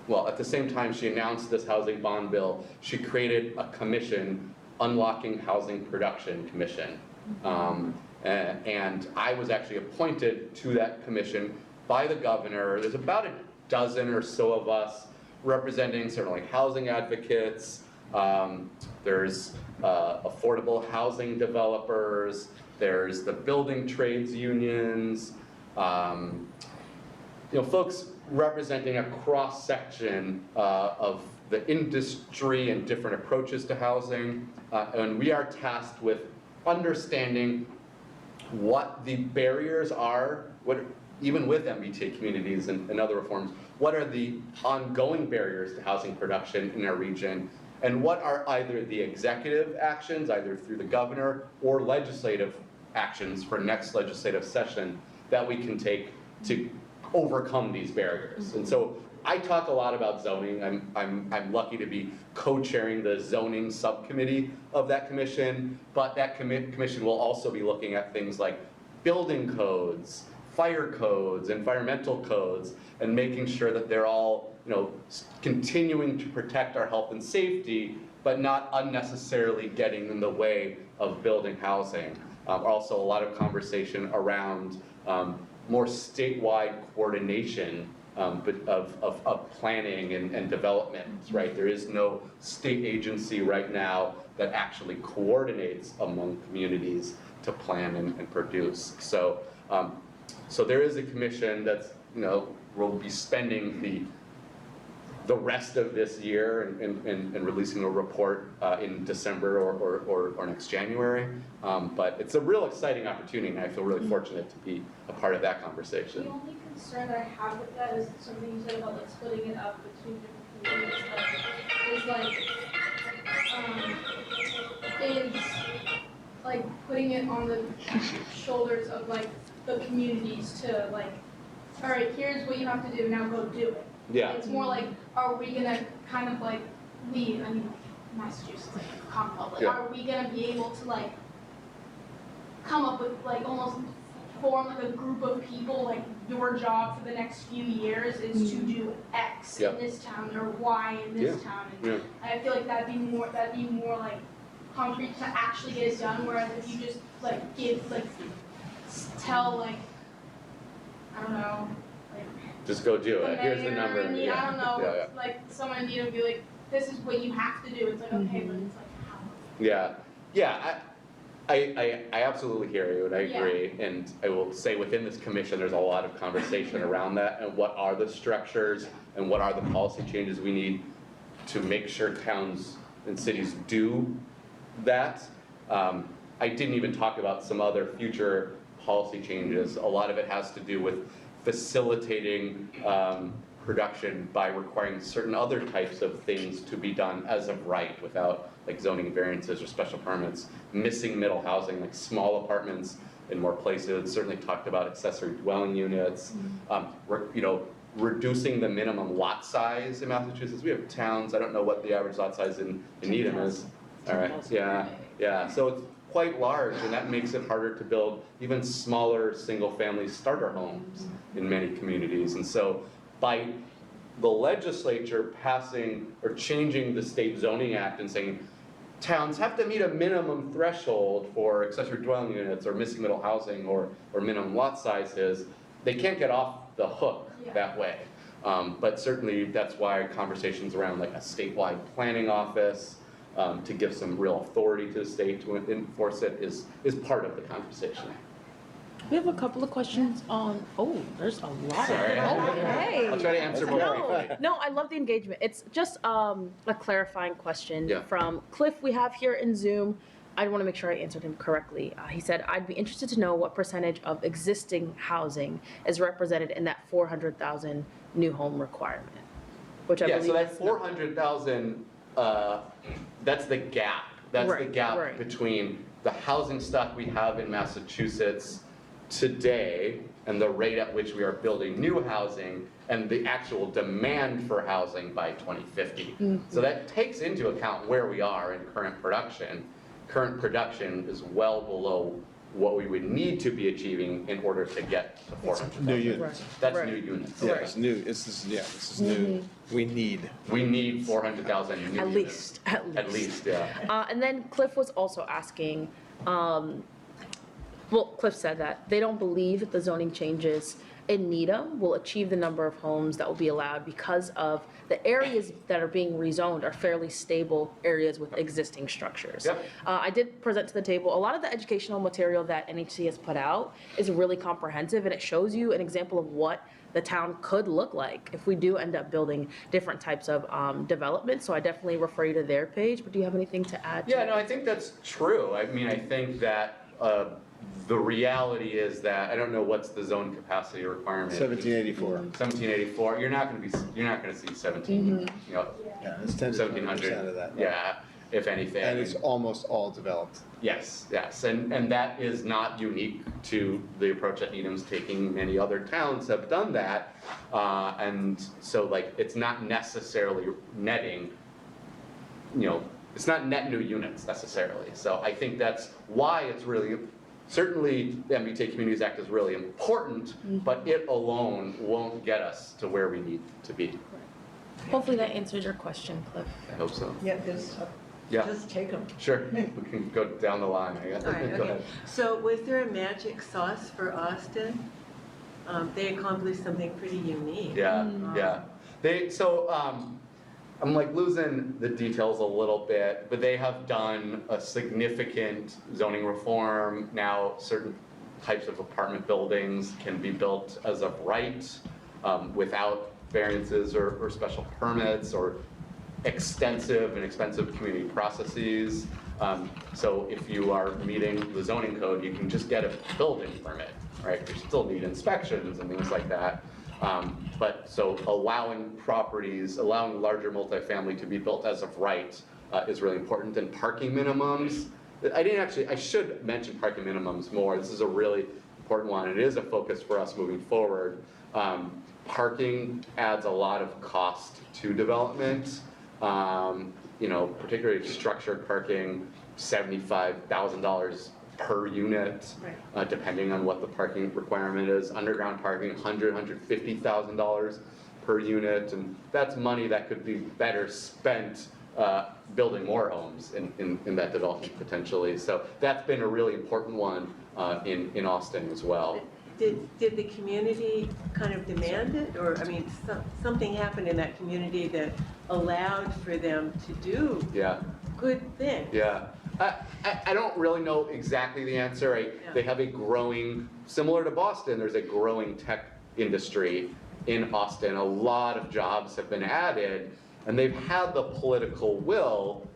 well, at the same time she announced this housing bond bill, she created a commission, Unlocking Housing Production Commission. And I was actually appointed to that commission by the governor. There's about a dozen or so of us representing certainly housing advocates. There's affordable housing developers. There's the building trades unions. Folks representing a cross-section of the industry and different approaches to housing. And we are tasked with understanding what the barriers are, even with MBTA communities and other reforms, what are the ongoing barriers to housing production in our region, and what are either the executive actions, either through the governor, or legislative actions for next legislative session that we can take to overcome these barriers. And so I talk a lot about zoning. I'm lucky to be co-chairing the zoning subcommittee of that commission, but that commission will also be looking at things like building codes, fire codes, environmental codes, and making sure that they're all, continuing to protect our health and safety, but not unnecessarily getting in the way of building housing. Also, a lot of conversation around more statewide coordination of planning and development, right? There is no state agency right now that actually coordinates among communities to plan and produce. So, so there is a commission that's, will be spending the rest of this year and releasing a report in December or next January. But it's a real exciting opportunity, and I feel really fortunate to be a part of that conversation. The only concern that I have with that is something you said about splitting it up between different communities. Is putting it on the shoulders of the communities to all right, here's what you have to do, now go do it. Yeah. It's more are we gonna kind of lead, Massachusetts, Commonwealth, Yeah. are we gonna be able to come up with almost form a group of people, your job for the next few years is to do X in this town or Y in this town. And I feel that'd be more concrete to actually get it done, whereas if you just tell I don't know, just go do it. Here's the number. And I don't know, someone in Needham be this is what you have to do. It's okay, but it's how. Yeah. I absolutely hear you, and I agree. And I will say within this commission, there's a lot of conversation around that and what are the structures and what are the policy changes we need to make sure towns and cities do that. I didn't even talk about some other future policy changes. A lot of it has to do with facilitating production by requiring certain other types of things to be done as of right without zoning variances or special permits, missing middle housing, small apartments in more places. Certainly talked about accessory dwelling units, reducing the minimum lot size in Massachusetts. We have towns, I don't know what the average lot size in Needham is. All right, yeah, so it's quite large, and that makes it harder to build even smaller single-family starter homes in many communities. And so by the legislature passing or changing the state zoning act and saying towns have to meet a minimum threshold for accessory dwelling units or missing middle housing or minimum lot sizes, they can't get off the hook that way. But certainly that's why conversations around a statewide planning office to give some real authority to the state to enforce it is part of the conversation. We have a couple of questions on, there's a lot. Sorry. Okay. I'll try to answer more briefly. No, I love the engagement. It's just a clarifying question Yeah. from Cliff we have here in Zoom. I want to make sure I answered him correctly. He said, I'd be interested to know what percentage of existing housing is represented in that 400,000 new home requirement, which I believe so that is 400,000, that's the gap. That's the gap between the housing stock we have in Massachusetts today and the rate at which we are building new housing and the actual demand for housing by 2050. So that takes into account where we are in current production. Current production is well below what we would need to be achieving in order to get to 400,000. New units. That's new units. Yeah, it's new. This is new. We need 400,000 new units. At least. Yeah. And then Cliff was also asking, Cliff said that they don't believe the zoning changes in Needham will achieve the number of homes that will be allowed because of the areas that are being rezoned are fairly stable areas with existing structures. Yep. I did present to the table, a lot of the educational material that NHC has put out is really comprehensive, and it shows you an example of what the town could look like if we do end up building different types of development. So I definitely refer you to their page, but do you have anything to add? Yeah, no, I think that's true. I mean, I think that the reality is that, I don't know what's the zone capacity requirement. 1784. 1784, you're not gonna see 17, you know, Yeah, it's 10 to 20% 1700, of that. yeah, if anything. And it's almost all developed. Yes, yes, and that is not unique to the approach that Needham's taking. Many other towns have done that, and so like, it's not necessarily netting, you know, it's not net new units necessarily. So I think that's why it's really, certainly the MBTA Communities Act is really important, but it alone won't get us to where we need to be. Hopefully that answers your question, Cliff. I hope so. Yeah, Yeah, just take them. sure, we can go down the line, I guess. All right, Go okay. ahead. So was there a magic sauce for Austin? They accomplished something pretty unique. Yeah, yeah. I'm like losing the details a little bit, but they have done a significant zoning reform. Now, certain types of apartment buildings can be built as of right, without variances or special permits or extensive and expensive community processes. So if you are meeting the zoning code, you can just get a building permit, right? You still need inspections and things like that. But so allowing larger multifamily to be built as of right is really important. And parking minimums, I should mention parking minimums more. This is a really important one. It is a focus for us moving forward. Parking adds a lot of cost to development. You know, particularly structured parking, $75,000 per unit, depending on what the parking requirement is. Underground parking, $150,000 per unit, and that's money that could be better spent building more homes in that development potentially. So that's been a really important one in Austin as well. Did the community kind of demand it? Or, I mean, something happened in that community that allowed for them to do good things? Yeah. I don't really know exactly the answer. They have a growing, similar to Boston, there's a growing tech industry in Austin. A lot of jobs have been added, and they've had the political will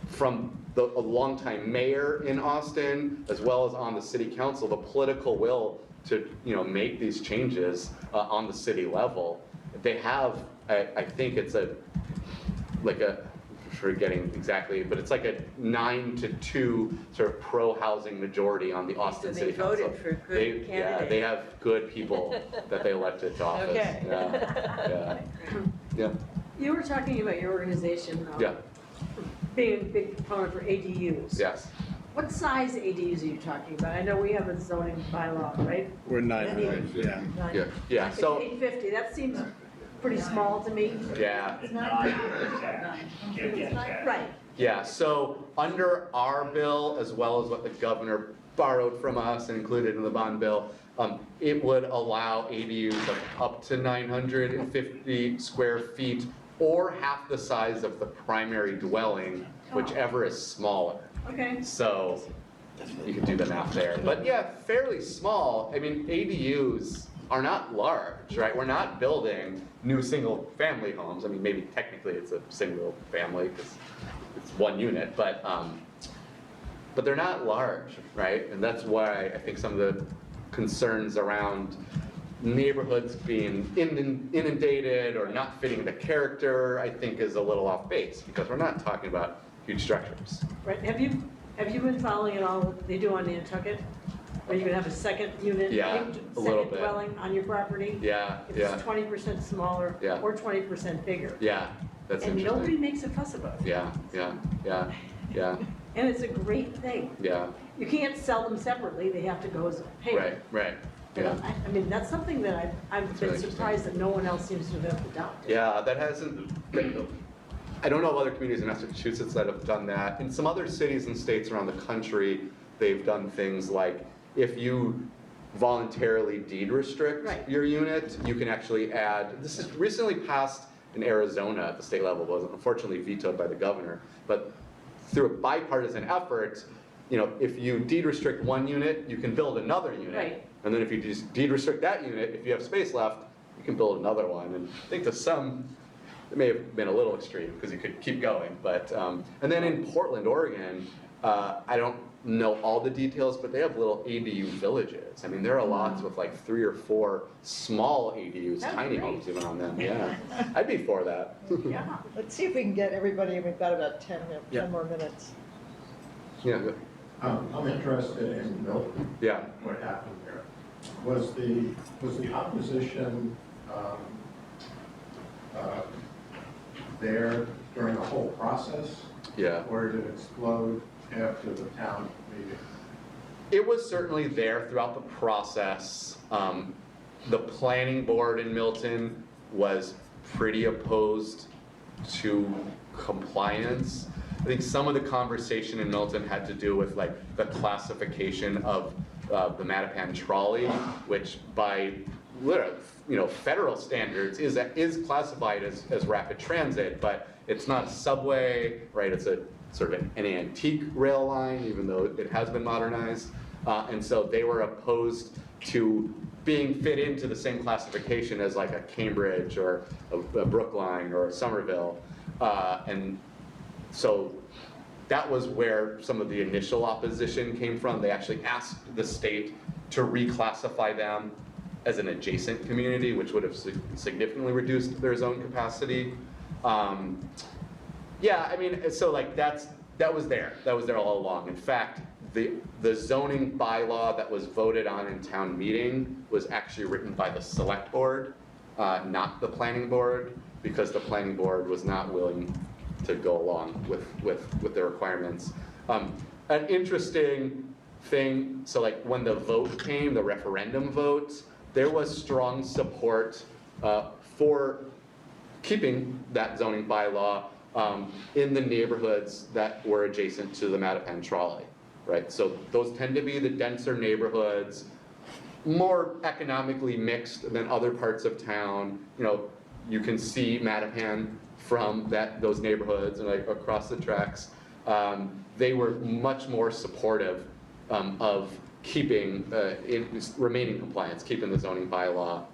from a longtime mayor in Austin, as well as on the city council, the political will to, you know, make these changes on the city level. They have, I think it's forgetting exactly, but it's like a 9-2 sort of pro-housing majority on the Austin City Council. So they voted for good candidates. Yeah, they have good people that they elected to office. Okay. Yeah. You were talking about your organization Yeah. being a big proponent for ADUs. Yes. What size ADUs are you talking about? I know we have a zoning bylaw, right? We're 900, yeah. Yeah. It's So 850, that seems pretty small to me. yeah. Right. Yeah, so under our bill, as well as what the governor borrowed from us and included in the bond bill, it would allow ADUs of up to 950 square feet or half the size of the primary dwelling, whichever is smaller. Okay. So you can do the math there. But yeah, fairly small. I mean, ADUs are not large, right? We're not building new single family homes. I mean, maybe technically it's a single family because it's one unit, but they're not large, right? And that's why I think some of the concerns around neighborhoods being inundated or not fitting the character, I think is a little off base because we're not talking about huge structures. Right, have you been following at all what they do on Nantucket? Where you can have a second unit, Yeah, a little second bit. dwelling on your property? Yeah, If yeah, it's 20% smaller Yeah. or 20% bigger. yeah, that's And nobody interesting. makes a fuss about it. Yeah, And it's a great thing. yeah, You can't sell them separately, they have to go as a pair. right, But yeah. I mean, that's something that I've That's been really surprised that no one else seems to have adopted. Yeah, that hasn't, I don't know of other communities in Massachusetts that have done that. In some other cities and states around the country, they've done things like, if you voluntarily deed restrict Right. your unit, you can actually add, this is recently passed in Arizona at the state level, was unfortunately vetoed by the governor, but through a bipartisan effort, you know, if you deed restrict one unit, you can build another unit. Right. And then if you just deed restrict that unit, if you have space left, you can build another one. And I think to some, it may have been a little extreme because you could keep going. But and then in Portland, Oregon, I don't know all the details, but they have little ADU villages. I mean, there are lots with like 3 or 4 small ADUs, That's tiny great. homes even on them. Yeah, I'd be for that. Yeah, let's see if we can get everybody, we've got about 10 Yeah. more minutes. Yeah, good. I'm interested in Milton, Yeah. what happened there. Was the opposition there during the whole process? Yeah. Or did it explode after the town meeting? It was certainly there throughout the process. The planning board in Milton was pretty opposed to compliance. I think some of the conversation in Milton had to do with like the classification of the Mattapan trolley, which by federal standards is classified as rapid transit, but it's not a subway, right? It's a sort of an antique rail line, even though it has been modernized. And so they were opposed to being fit into the same classification as like a Cambridge or a Brookline or a Somerville. And so that was where some of the initial opposition came from. They actually asked the state to reclassify them as an adjacent community, which would have significantly reduced their zone capacity. Yeah, I mean, so like that was there all along. In fact, the zoning bylaw that was voted on in town meeting was actually written by the select board, not the planning board, because the planning board was not willing to go along with the requirements. An interesting thing, so like when the vote came, the referendum vote, there was strong support for keeping that zoning bylaw in the neighborhoods that were adjacent to the Mattapan trolley, right? So those tend to be the denser neighborhoods, more economically mixed than other parts of town. You can see Mattapan from those neighborhoods and like across the tracks. They were much more supportive of keeping, remaining compliance, keeping the zoning bylaw.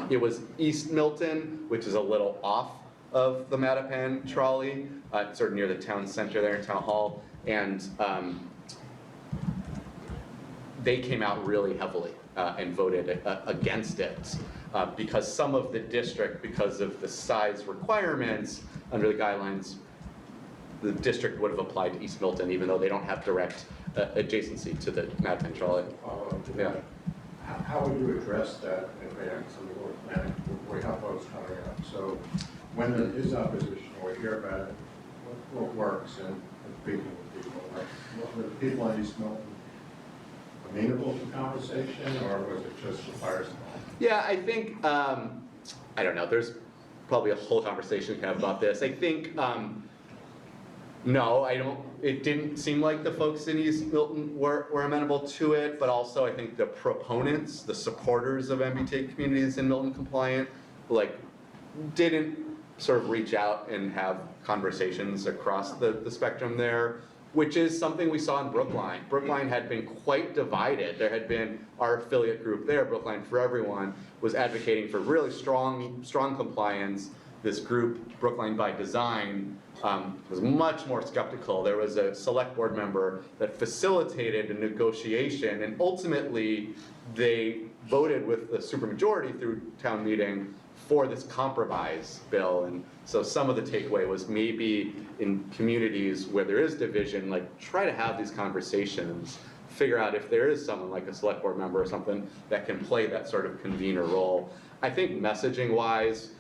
It was East Milton, which is a little off of the Mattapan trolley, sort of near the town center there in Town Hall, and they came out really heavily and voted against it because some of the district, because of the size requirements under the guidelines, the district would have applied to East Milton, even though they don't have direct adjacency to the Mattapan trolley. Yeah. How would you address that in advance of the work planning? We have votes coming up. So when there is opposition, we hear about it, what works and speaking with people. Like, were the people in East Milton amenable to conversation, or was it just the fire small? Yeah, I think, I don't know, there's probably a whole conversation we can have about this. I think, no, it didn't seem like the folks in East Milton were amenable to it, but also I think the proponents, the supporters of MBTA communities in Milton compliant, like, didn't sort of reach out and have conversations across the spectrum there, which is something we saw in Brookline. Brookline had been quite divided. There had been our affiliate group there, Brookline for Everyone, was advocating for really strong compliance. This group, Brookline by Design, was much more skeptical. There was a select board member that facilitated a negotiation, and ultimately they voted with the supermajority through town meeting for this compromise bill. And so some of the takeaway was maybe in communities where there is division, like try to have these conversations, figure out if there is someone like a select board member or something that can play that sort of convener role. I think messaging wise,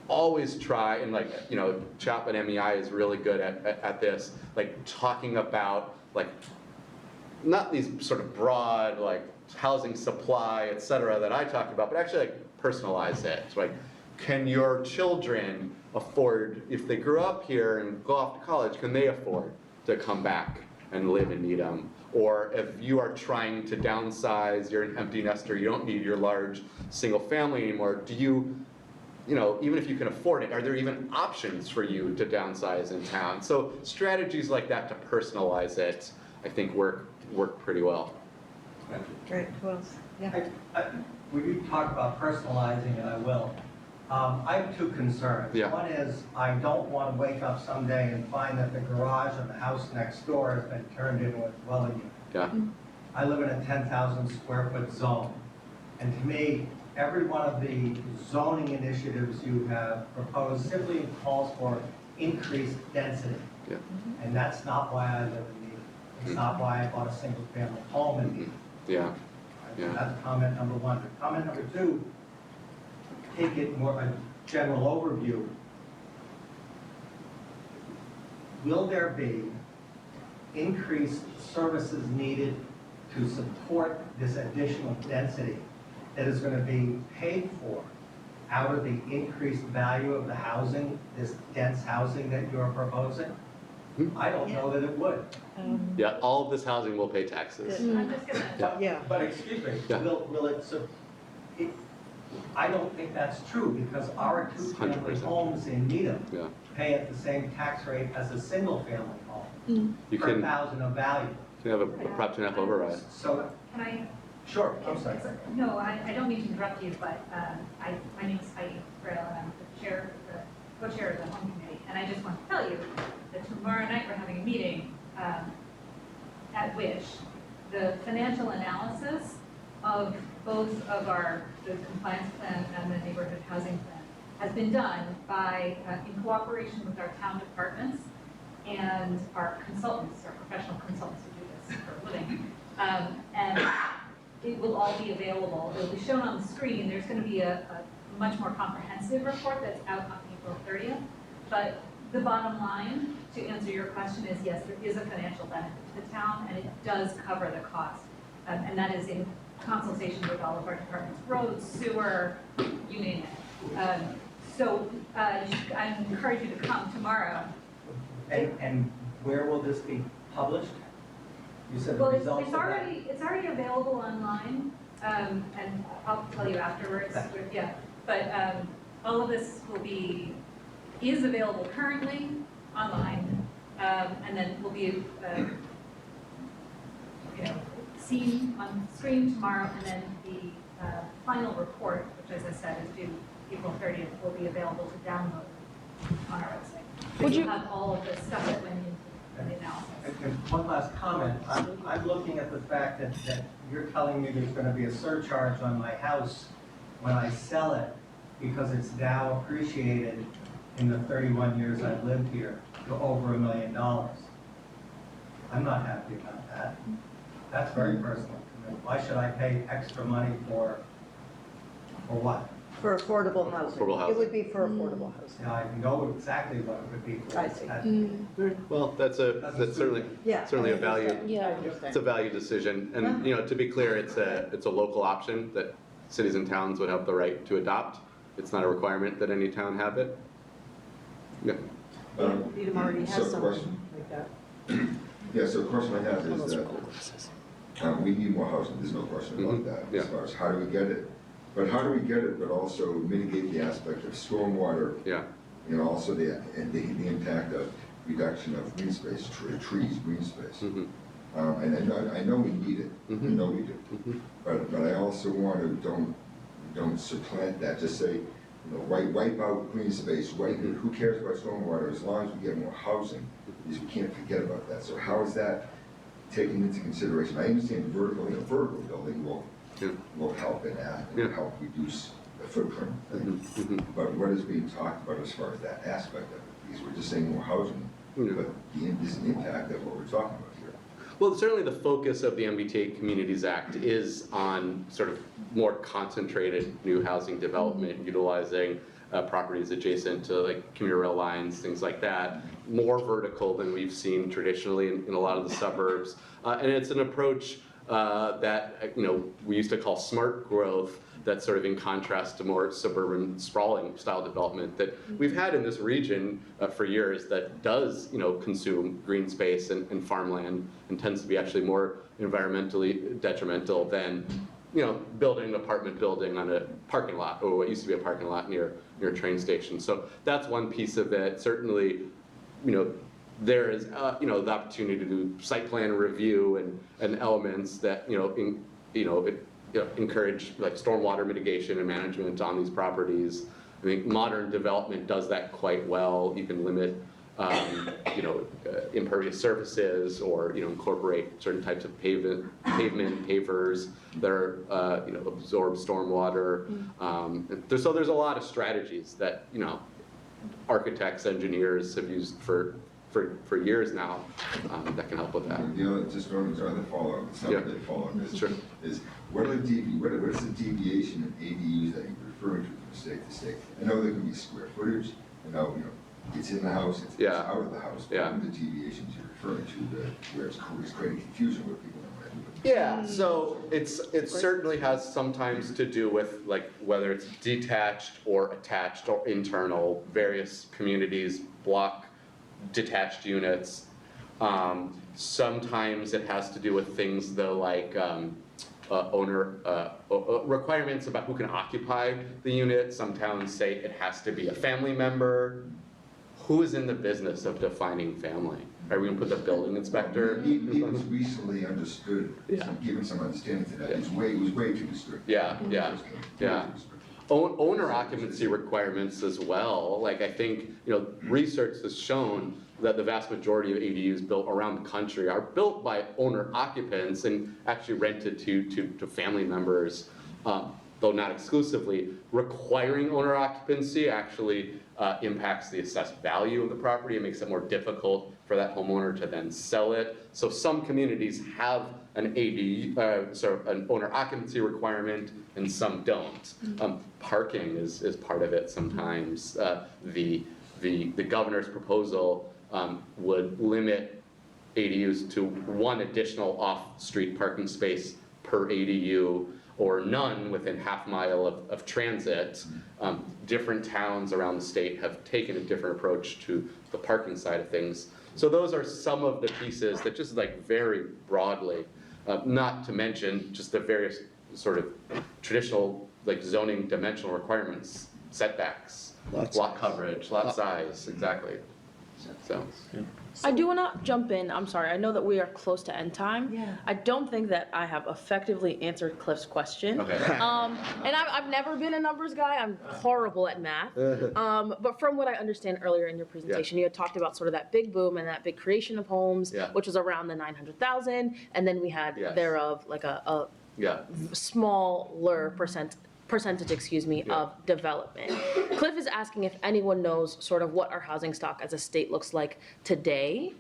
always try, and like, CHOP and MEI is really good at this, like talking about like, not these sort of broad like housing supply, et cetera, that I talked about, but actually like personalize it. It's like, can your children afford, if they grew up here and go off to college, can they afford to come back and live in Needham? Or if you are trying to downsize, you're an empty nester, you don't need your large single family anymore, do you, even if you can afford it, are there even options for you to downsize in town? So strategies like that to personalize it, I think work pretty well. Thank you. Great, who else? Yeah. when you talk about personalizing, and I will, I have two concerns. Yeah. One is, I don't want to wake up someday and find that the garage of the house next door has been turned into a dwelling unit. Yeah, I live in a 10,000 square foot zone, and to me, every one of the zoning initiatives you have proposed simply calls for increased density. yeah. And that's not why I live in Needham. It's not why I bought a single-family home in Needham. Yeah, yeah. That's comment number one. Comment number two, take it more a general overview. Will there be increased services needed to support this additional density that is going to be paid for out of the increased value of the housing, this dense housing that you're proposing? I don't know that it would. Yeah, all of this housing will pay taxes. I'm just gonna, Yeah. But excuse me, Yeah. will it, I don't think that's true, because our two-family 100%. homes in Needham Yeah, pay at the same tax rate as a single-family home you per can thousand of value. have a Prop 2.5 override. So, Can I, sure, I'm sorry. no, I don't mean to interrupt you, but my name is Heidi Frail, and I'm the co-chair of the home committee. And I just want to tell you that tomorrow night we're having a meeting at which the financial analysis of both of the compliance plan and the neighborhood housing plan has been done by, in cooperation with our town departments and our consultants, our professional consultants who do this for a living. And it will all be available. It will be shown on the screen. There's going to be a much more comprehensive report that's out on April 30th. But the bottom line, to answer your question, is yes, there is a financial benefit to the town, and it does cover the cost. And that is in consultation with all of our departments, roads, sewer, you name it. So I encourage you to come tomorrow. And where will this be published? You said the Well, results it's of that? already available online, and I'll tell you afterwards, yeah. But all of this is available currently online, and then will be, seen on screen tomorrow, and then the final report, which, as I said, is due April 30th, will be available to download on our website. So Would you'll you- have all of the stuff that went into the analysis. And one last comment, I'm looking at the fact that you're telling me there's gonna be a surcharge on my house when I sell it, because it's now appreciated in the 31 years I've lived here to over $1 million. I'm not happy about that. That's very personal to me. Why should I pay extra money for what? For affordable housing. Affordable housing. It would be for affordable housing. Now, I know exactly what it would be for. I see. Well, that's certainly Yeah. certainly a value. Yeah. I understand. It's a value decision, and to be clear, it's a local option that cities and towns would have the right to adopt. It's not a requirement that any town have it. Yeah. Needham already So has the something question- like that. Yeah, so the question I have is that, we need more housing, there's no question about Mhm, that, yeah. as far as how do we get it? But how do we get it, but also mitigate the aspect of stormwater, Yeah. also the impact of reduction of green space, trees, green space. Mhm. And I know we need it, I Mhm. know we do. Mhm. But I also want to, don't supplant that, just say, wipe out green space, who cares about stormwater, as long as we get more housing, we can't forget about that. So how is that taken into consideration? I understand vertical building will help in that, Yeah. and help reduce the footprint thing. Mhm. Mhm. But what is being talked about as far as that aspect of it? Because we're just saying more housing, Yeah. but there's an impact of what we're talking about here. Well, certainly the focus of the MBTA Communities Act is on sort of more concentrated new housing development, utilizing properties adjacent to like commuter rail lines, things like that, more vertical than we've seen traditionally in a lot of the suburbs. And it's an approach that we used to call smart growth, that's sort of in contrast to more suburban sprawling style development that we've had in this region for years, that does consume green space and farmland, and tends to be actually more environmentally detrimental than building an apartment building on a parking lot, or what used to be a parking lot near a train station. So that's one piece of it. Certainly, there is the opportunity to do site plan review and elements that encourage like stormwater mitigation and management on these properties. I think modern development does that quite well. You can limit, impervious surfaces, or incorporate certain types of pavement pavers that are absorb stormwater. So there's a lot of strategies that architects, engineers have used for years now that can help with that. Just one other follow-up, something follow-up is what is the deviation in ADUs that you're referring to from state to state? I know there can be square footage. I know it's in the house, it's out of the house. But what are the deviations you're referring to where it's creating confusion with people? Yeah, so it certainly has sometimes to do with like whether it's detached or attached or internal. Various communities block detached units. Sometimes it has to do with things though, like owner requirements about who can occupy the unit. Some towns say it has to be a family member. Who is in the business of defining family? Are we gonna put the building inspector? Needham's recently understood, given some understanding to that. It was way too strict. Owner occupancy requirements as well. Like I think, research has shown that the vast majority of ADUs built around the country are built by owner occupants and actually rented to family members, though not exclusively. Requiring owner occupancy actually impacts the assessed value of the property. It makes it more difficult for that homeowner to then sell it. So some communities have an an owner occupancy requirement, and some don't. Parking is part of it sometimes. The governor's proposal would limit ADUs to one additional off-street parking space per ADU, or none within half mile of transit. Different towns around the state have taken a different approach to the parking side of things. So those are some of the pieces that just like very broadly, not to mention just the various sort of traditional like zoning dimensional requirements, setbacks, lot coverage, lot size, exactly. So. I do want to jump in. I'm sorry. I know that we are close to end time. Yeah. I don't think that I have effectively answered Cliff's question. Okay. And I've never been a numbers guy. I'm horrible at math. But from what I understand earlier in your presentation, you had talked about sort of that big boom and that big creation of homes, which was around the 900,000. And then we had thereof like a smaller percentage, of development. Cliff is asking if anyone knows sort of what our housing stock as a state looks like today.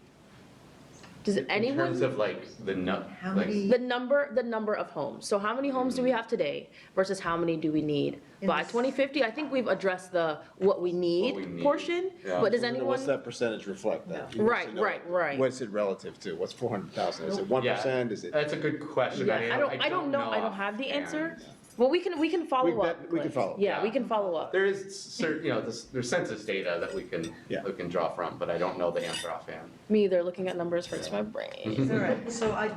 Does anyone? In terms of like the number of homes. So how many homes do we have today versus how many do we need by 2050? I think we've addressed the what we need portion, but does anyone? What's that percentage reflect that? Right. What's it relative to? What's 400,000? Is it 1%? Is it? That's a good question. I don't know. I don't have the answer. Well, we can follow up. We can follow up. Yeah, we can follow up. There is certain, there's census data that we can draw from, but I don't know the answer offhand. Me either. Looking at numbers hurts my brain. All right, so I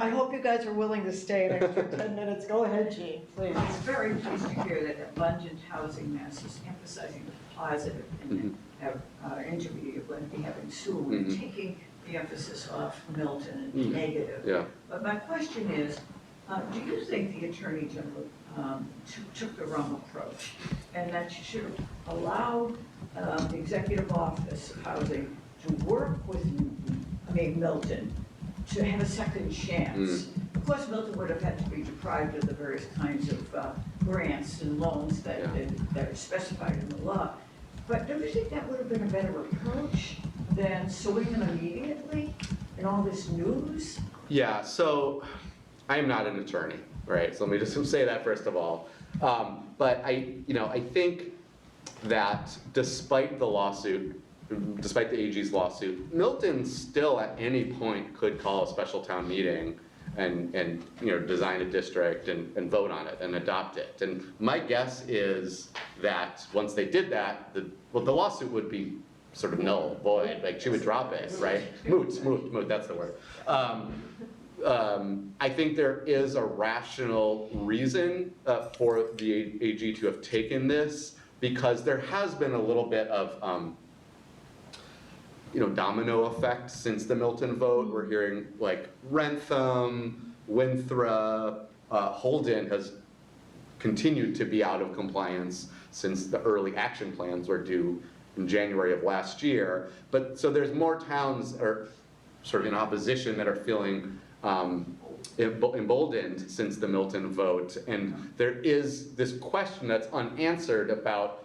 hope you guys are willing to stay an extra 10 minutes. Go ahead, Jean, please. I was very pleased to hear that Abundant Housing Mass is emphasizing the positive in our interview you're going to be having soon, and taking the emphasis off Milton and negative. But my question is, do you think the Attorney General took the wrong approach, and that you should have allowed the Executive Office of Housing to work with Milton to have a second chance? Of course, Milton would have had to be deprived of the various kinds of grants and loans that are specified in the law. But don't you think that would have been a better approach than suing them immediately and all this news? Yeah, so I am not an attorney, right? So let me just say that first of all. But I think that despite the lawsuit, despite the AG's lawsuit, Milton still at any point could call a special town meeting and design a district and vote on it and adopt it. And my guess is that once they did that, the lawsuit would be sort of null, void, like she would drop it, right? Moot, that's the word. I think there is a rational reason for the AG to have taken this, because there has been a little bit of domino effect since the Milton vote. We're hearing like Rentham, Winthrop, Holden has continued to be out of compliance since the early action plans were due in January of last year. But so there's more towns are sort of in opposition that are feeling emboldened since the Milton vote. And there is this question that's unanswered about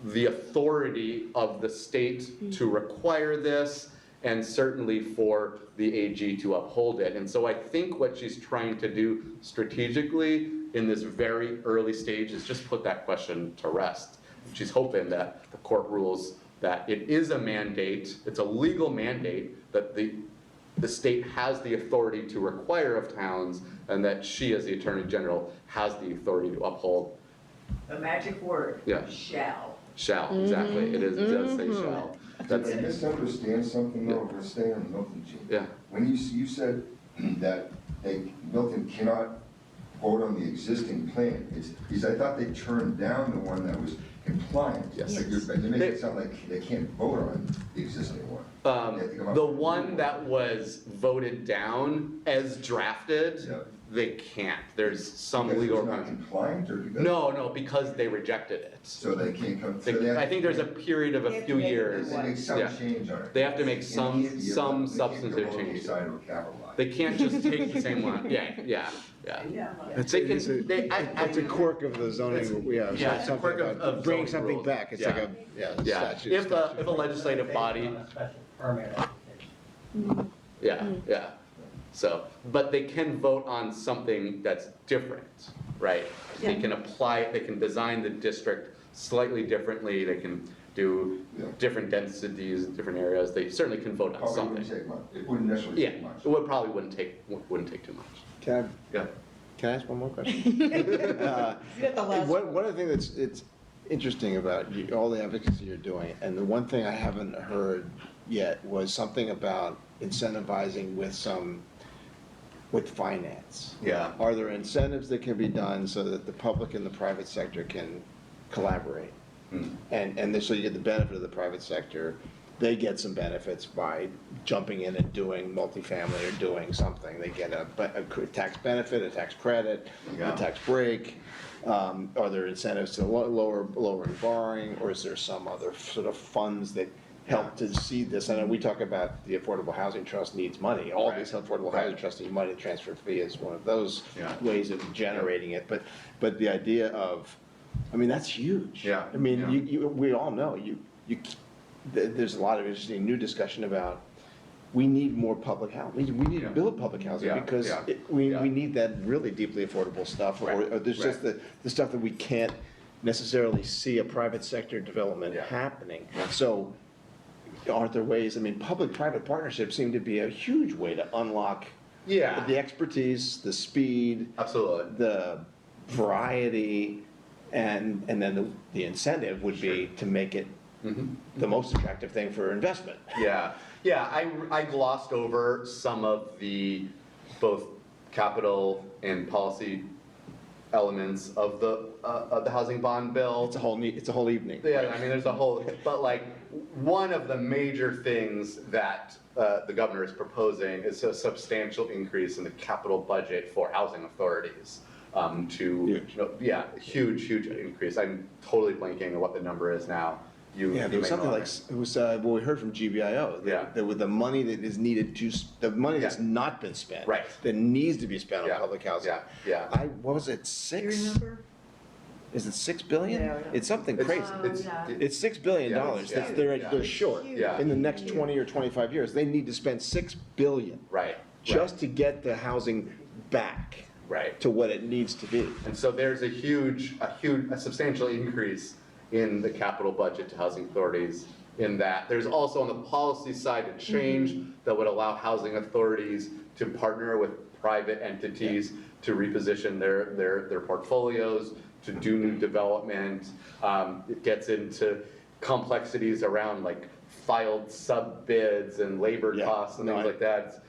the authority of the state to require this, and certainly for the AG to uphold it. And so I think what she's trying to do strategically in this very early stage is just put that question to rest. She's hoping that the court rules that it is a mandate, it's a legal mandate, that the state has the authority to require of towns, and that she, as the Attorney General, has the authority to uphold. The magic word, Yeah. shall. Shall, exactly. It does say shall. Did I misunderstand something though? We're staying on Milton, Gene. Yeah. When you said that Milton cannot vote on the existing plan, it's because I thought they turned down the one that was compliant. Yes. Like you make it sound like they can't vote on the existing one. The one that was voted down as drafted, Yeah. they can't. There's some Because legal. it's not compliant or because? No, because they rejected it. So they can't come. So they I think there's a period of They a have few to make it years. They make some Yeah. change on it. They have to make And some they can't be- substantive they can't go changes. beside or capitalize. They can't just take the same one. Yeah. It's They a, can- it's a, they- it's a quirk of the zoning, yeah, yeah, it's a something quirk of about bringing zoning something rules. back, it's Yeah. like a, yeah, Yeah, statute. if a legislative body, Based on a special permit application. yeah. So, but they can vote on something that's different, right? They Yeah. can apply, they can design the district slightly differently, they can do Yeah. different densities in different areas, they certainly can vote on Probably something. wouldn't take much. It wouldn't necessarily Yeah, take much. it would probably wouldn't take too much. Can Yeah. I ask one more question? One of the things it's interesting about you, all the advocacy you're doing, and the one thing I haven't heard yet was something about incentivizing with finance. Yeah. Are there incentives that can be done so that the public and the private sector can collaborate? And so you get the benefit of the private sector, they get some benefits by jumping in and doing multifamily or doing something. They get a tax benefit, a tax credit, Yeah. a tax break. Are there incentives to lower borrowing, or is there some other sort of funds that help to seed this? I know we talk about the Affordable Housing Trust needs money. All these Affordable Housing Trusts need money. The transfer fee is one of those ways of generating it. But the idea of, I mean, that's huge. Yeah. I mean, Yeah. we all know there's a lot of interesting new discussion about we need more public housing. We need to build public housing Yeah, because yeah, we yeah. need that really deeply affordable stuff. Or there's just the stuff that we can't necessarily see a private sector development happening. So aren't there ways, I mean, public-private partnerships seem to be a huge way to unlock Yeah. the expertise, the speed, Absolutely. the variety, and then the incentive would be to make it the most attractive thing for investment. Yeah, I glossed over some of the both capital and policy elements of the housing bond bill. It's a whole evening. Yeah, I mean, there's a whole, but like, one of the major things that the governor is proposing is a substantial increase in the capital budget for housing authorities. Huge. Huge increase. I'm totally blanking on what the number is now. Yeah, there was something like, it was, well, we heard from GBIO, that with the money that is needed the money that's not been spent. Right. That needs to be spent on public housing. Yeah. What was it, Do you remember? Is it 6 billion? Yeah. It's something crazy. It's $6 billion that they're short. Yeah. In the next 20 or 25 years, they need to spend $6 billion. Right. Just to get the housing back. Right. To what it needs to be. And so there's a substantial increase in the capital budget to housing authorities in that. There's also on the policy side a change that would allow housing authorities to partner with private entities to reposition their portfolios, to do new development. It gets into complexities around like filed sub bids and labor costs and things like that.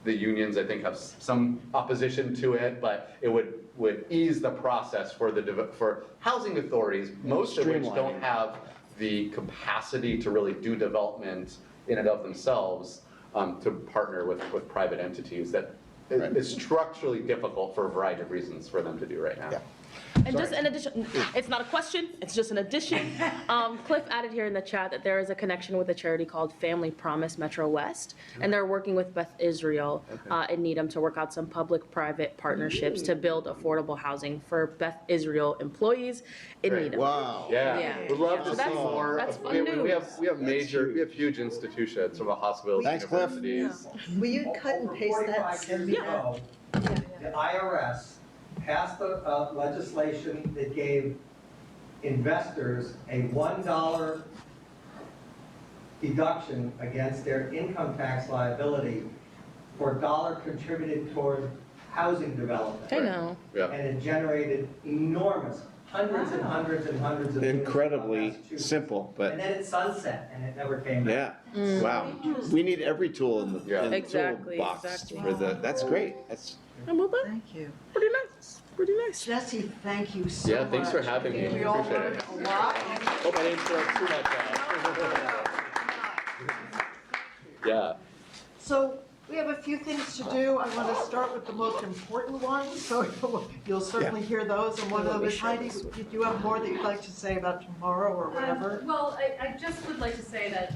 The unions, I think, have some opposition to it, but it would ease the process for housing authorities, most of which don't have the capacity to really do development in and of themselves, to partner with private entities that it's structurally difficult for a variety of reasons for them to do right now. Yeah. And just in addition, it's not a question, it's just an addition. Cliff added here in the chat that there is a connection with a charity called Family Promise Metro West, and they're working with Beth Israel in Needham to work out some public-private partnerships to build affordable housing for Beth Israel employees in Great. Needham. Wow. Yeah, we'd love to So see that's- more. that's fun We news. have huge institutions, some of the hospitals, Thanks, Cliff. universities. Will you cut and paste that? 45 years ago, the IRS passed a legislation that gave investors a $1 deduction against their income tax liability for a dollar contributed toward housing development. I know. Yeah. And it generated enormous, hundreds and hundreds and hundreds of units across Incredibly Massachusetts. simple, And but then it sunset and it never came back. yeah, wow. We need every tool in the Exactly, toolbox exactly. for that's great. That's And well done. Thank you. Pretty nice, pretty nice. Jesse, thank you so much. Yeah, thanks for having me. We all Appreciate learned it. a lot. Hope I didn't throw too much out. Yeah. So we have a few things to do. I want to start with the most important ones, so you'll certainly hear those. And one of them is, Heidi, did you have more that you'd like to say about tomorrow or whatever? Well, I just would like to say that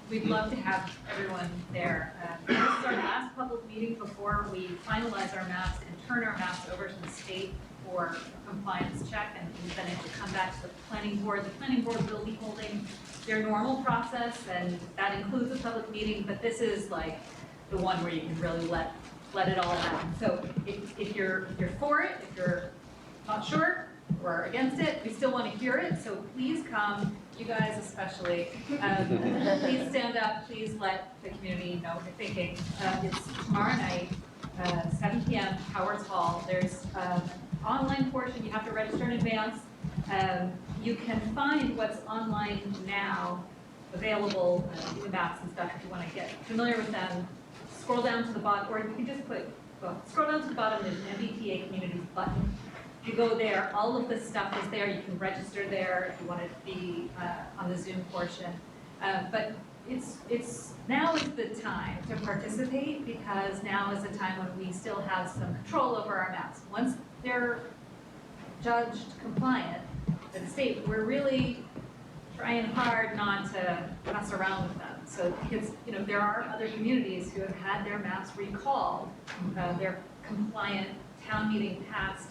we'd love to have everyone there. This is our last public meeting before we finalize our maps and turn our maps over to the state for compliance check, and then it will come back to the planning board. The planning board will be holding their normal process, and that includes a public meeting, but this is like the one where you can really let it all happen. So if you're for it, if you're not sure or against it, we still want to hear it, so please come, you guys especially. Please stand up, please let the community know what you're thinking. It's tomorrow night, 7 p.m., Howard's Hall. There's an online portion, you have to register in advance. You can find what's online now available, the maps and stuff, if you want to get familiar with them. Scroll down to the bottom, or you can just scroll down to the bottom, there's an MBTA Communities button. If you go there, all of this stuff is there. You can register there if you want to be on the Zoom portion. But now is the time to participate, because now is the time when we still have some control over our maps. Once they're judged compliant by the state, we're really trying hard not to mess around with them. So, because, there are other communities who have had their maps recalled, their compliant town meeting passed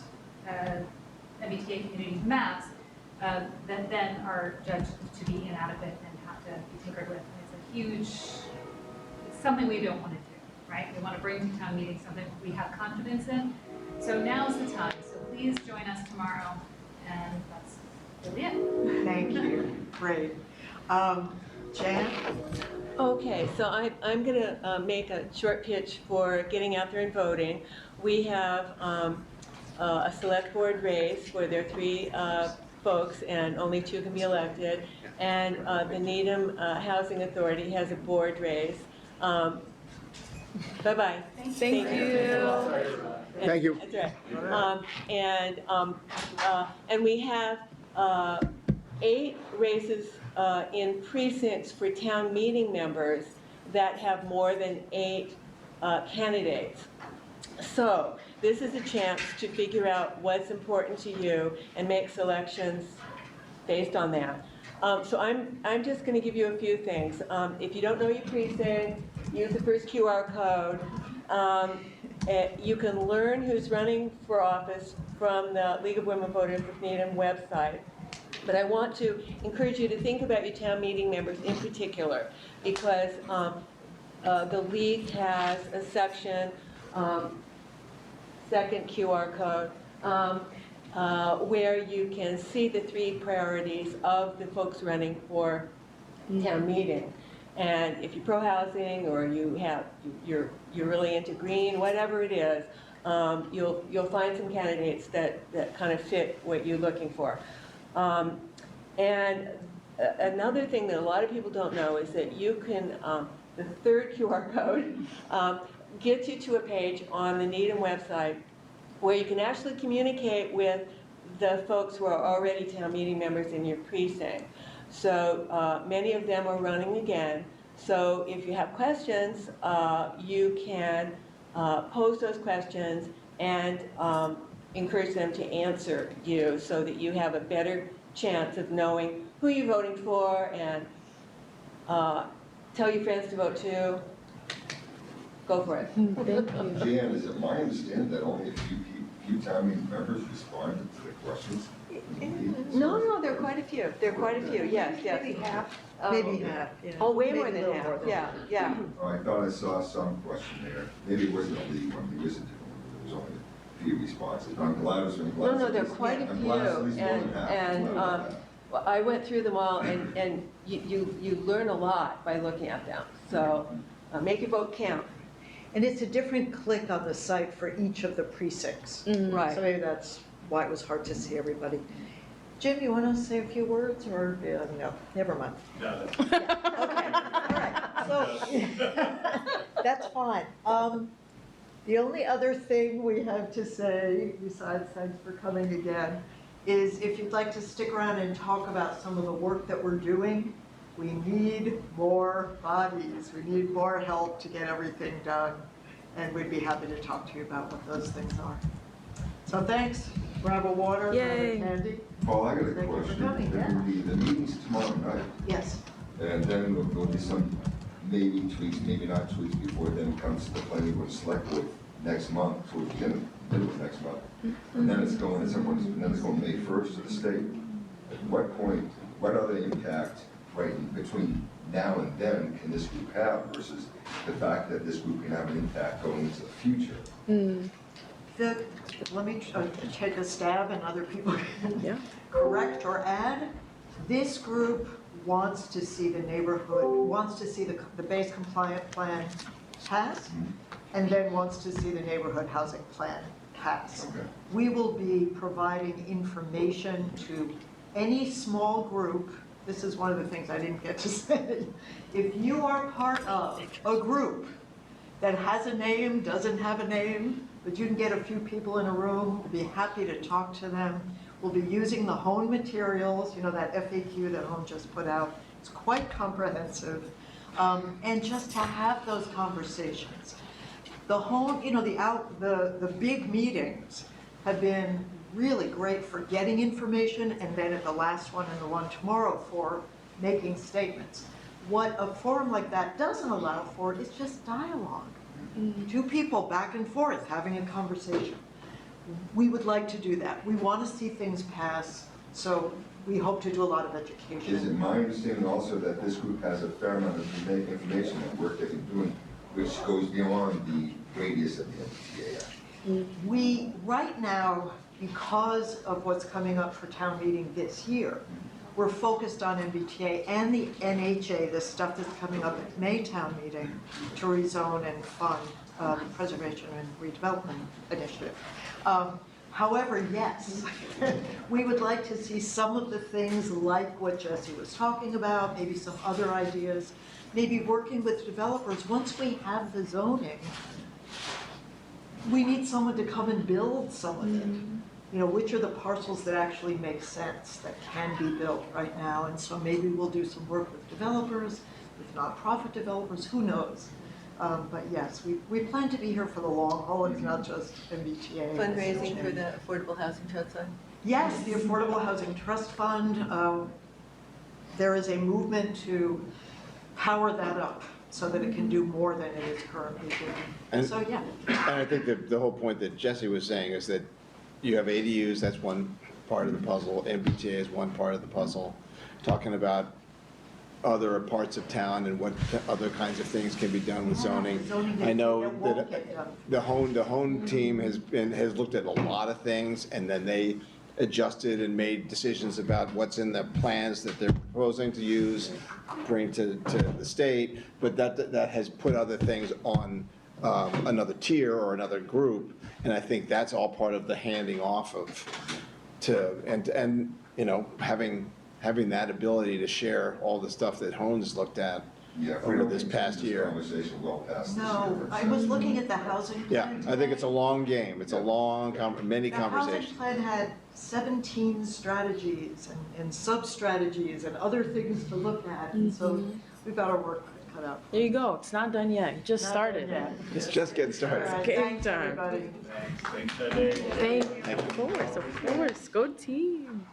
MBTA community maps that then are judged to be inadequate and have to be tinkered with. And it's something we don't want to do, right? We want to bring to town meeting something we have confidence in. So now's the time. So please join us tomorrow, and that's really it. Thank you. Great. Jan? Okay, so I'm going to make a short pitch for getting out there and voting. We have a select board race where there are 3 folks and only 2 can be elected. And the Needham Housing Authority has a board race. Bye-bye. Thank you. Thank you. That's right. And we have 8 races in precincts for town meeting members that have more than 8 candidates. So this is a chance to figure out what's important to you and make selections based on that. So I'm just going to give you a few things. If you don't know your precinct, use the first QR code. You can learn who's running for office from the League of Women Voters of Needham website. But I want to encourage you to think about your town meeting members in particular, because the League has a section, second QR code, where you can see the 3 priorities of the folks running for town meeting. And if you're pro-housing, or you're really into green, whatever it is, you'll find some candidates that kind of fit what you're looking for. And another thing that a lot of people don't know is that you can, the third QR code gets you to a page on the Needham website where you can actually communicate with the folks who are already town meeting members in your precinct. So many of them are running again. So if you have questions, you can pose those questions and encourage them to answer you so that you have a better chance of knowing who you're voting for and tell your friends to vote too. Go for it. Thank you. Jan, is it my understanding that only a few town meeting members responded to the questions? No, there are quite a few. There are quite a few, yes. Maybe half. Maybe half, yeah. Oh, way more Maybe a than little half, more than yeah. Oh, I thought I saw some question there. Maybe it wasn't a lead one, maybe it was a different one. There was only a few responses. I'm glad it's been glad. No, there are quite a I'm glad it's at few, least more than half. and, I'm glad about that. well, I went through them all, and you learn a lot by looking at them. So make your vote count. And it's a different click on the site for each of the precincts. Right. So maybe that's why it was hard to see everybody. Jim, you want to say a few words, or, no, never mind. No, Okay, all right, so, that's fine. The only other thing we have to say, besides thanks for coming again, is if you'd like to stick around and talk about some of the work that we're doing, we need more bodies, we need more help to get everything done, and we'd be happy to talk to you about what those things are. So thanks, grab a water, grab a Yay. candy. Paul, I got a Thank you for question. coming, There yeah. will be the meetings tomorrow night, Yes. and then there'll be some maybe tweaks, maybe not tweaks before it then comes to the planning board select board next month, towards the middle of next month. And then it's going, and then it's going May 1st to the state. At what point, what other impact, right, between now and then can this group have versus the fact that this group can have an impact going into the future? Let me take a stab and other people can Yeah. correct or add. This group wants to see the neighborhood, wants to see the base compliant plan pass, and then wants to see the neighborhood housing plan pass. Okay. We will be providing information to any small group. This is one of the things I didn't get to say. If you are part of a group that has a name, doesn't have a name, but you can get a few people in a room, we'll be happy to talk to them. We'll be using the HONE materials, that FAQ that HONE just put out. It's quite comprehensive. And just to have those conversations. The HONE, the big meetings have been really great for getting information, and then at the last one and the one tomorrow for making statements. What a forum like that doesn't allow for is just dialogue. Two people back and forth having a conversation. We would like to do that. We want to see things pass, so we hope to do a lot of education. Is it my understanding also that this group has a fair amount of information and work they've been doing, which goes beyond the radius of the MBTA Act? We, right now, because of what's coming up for town meeting this year, we're focused on MBTA and the NHA, the stuff that's coming up at May town meeting to rezone and fund the Preservation and Redevelopment Initiative. However, yes, we would like to see some of the things like what Jesse was talking about, maybe some other ideas, maybe working with developers. Once we have the zoning, we need someone to come and build some of it. Which are the parcels that actually make sense, that can be built right now? And so maybe we'll do some work with developers, with nonprofit developers, who knows? But yes, we plan to be here for the long haul. It's not just MBTA. Fundraising for the Affordable Housing Trust Fund? Yes, the Affordable Housing Trust Fund. There is a movement to power that up so that it can do more than it is currently doing. And- So, yeah. And I think that the whole point that Jesse was saying is that you have ADUs, that's one part of the puzzle, MBTA is one part of the puzzle, talking about other parts of town and what other kinds of things can be done with zoning. I know won't that get done. the HONE team has looked at a lot of things, and then they adjusted and made decisions about what's in the plans that they're proposing to use, bring to the state, but that has put other things on another tier or another group, and I think that's all part of the handing off having that ability to share all the stuff that HONE's looked at Yeah, if we over don't this continue past this year. conversation well past this No, year. I was looking at the housing Yeah, plan I think it's a today. long game, it's a long, many The housing conversations. plan had 17 strategies and sub-strategies and other things to look at, and so we've got our work cut out. There you go. It's not done yet. It just Not started. done yet. It's just getting started. All right, game thanks, time. everybody. Thank you. Of course. Go team.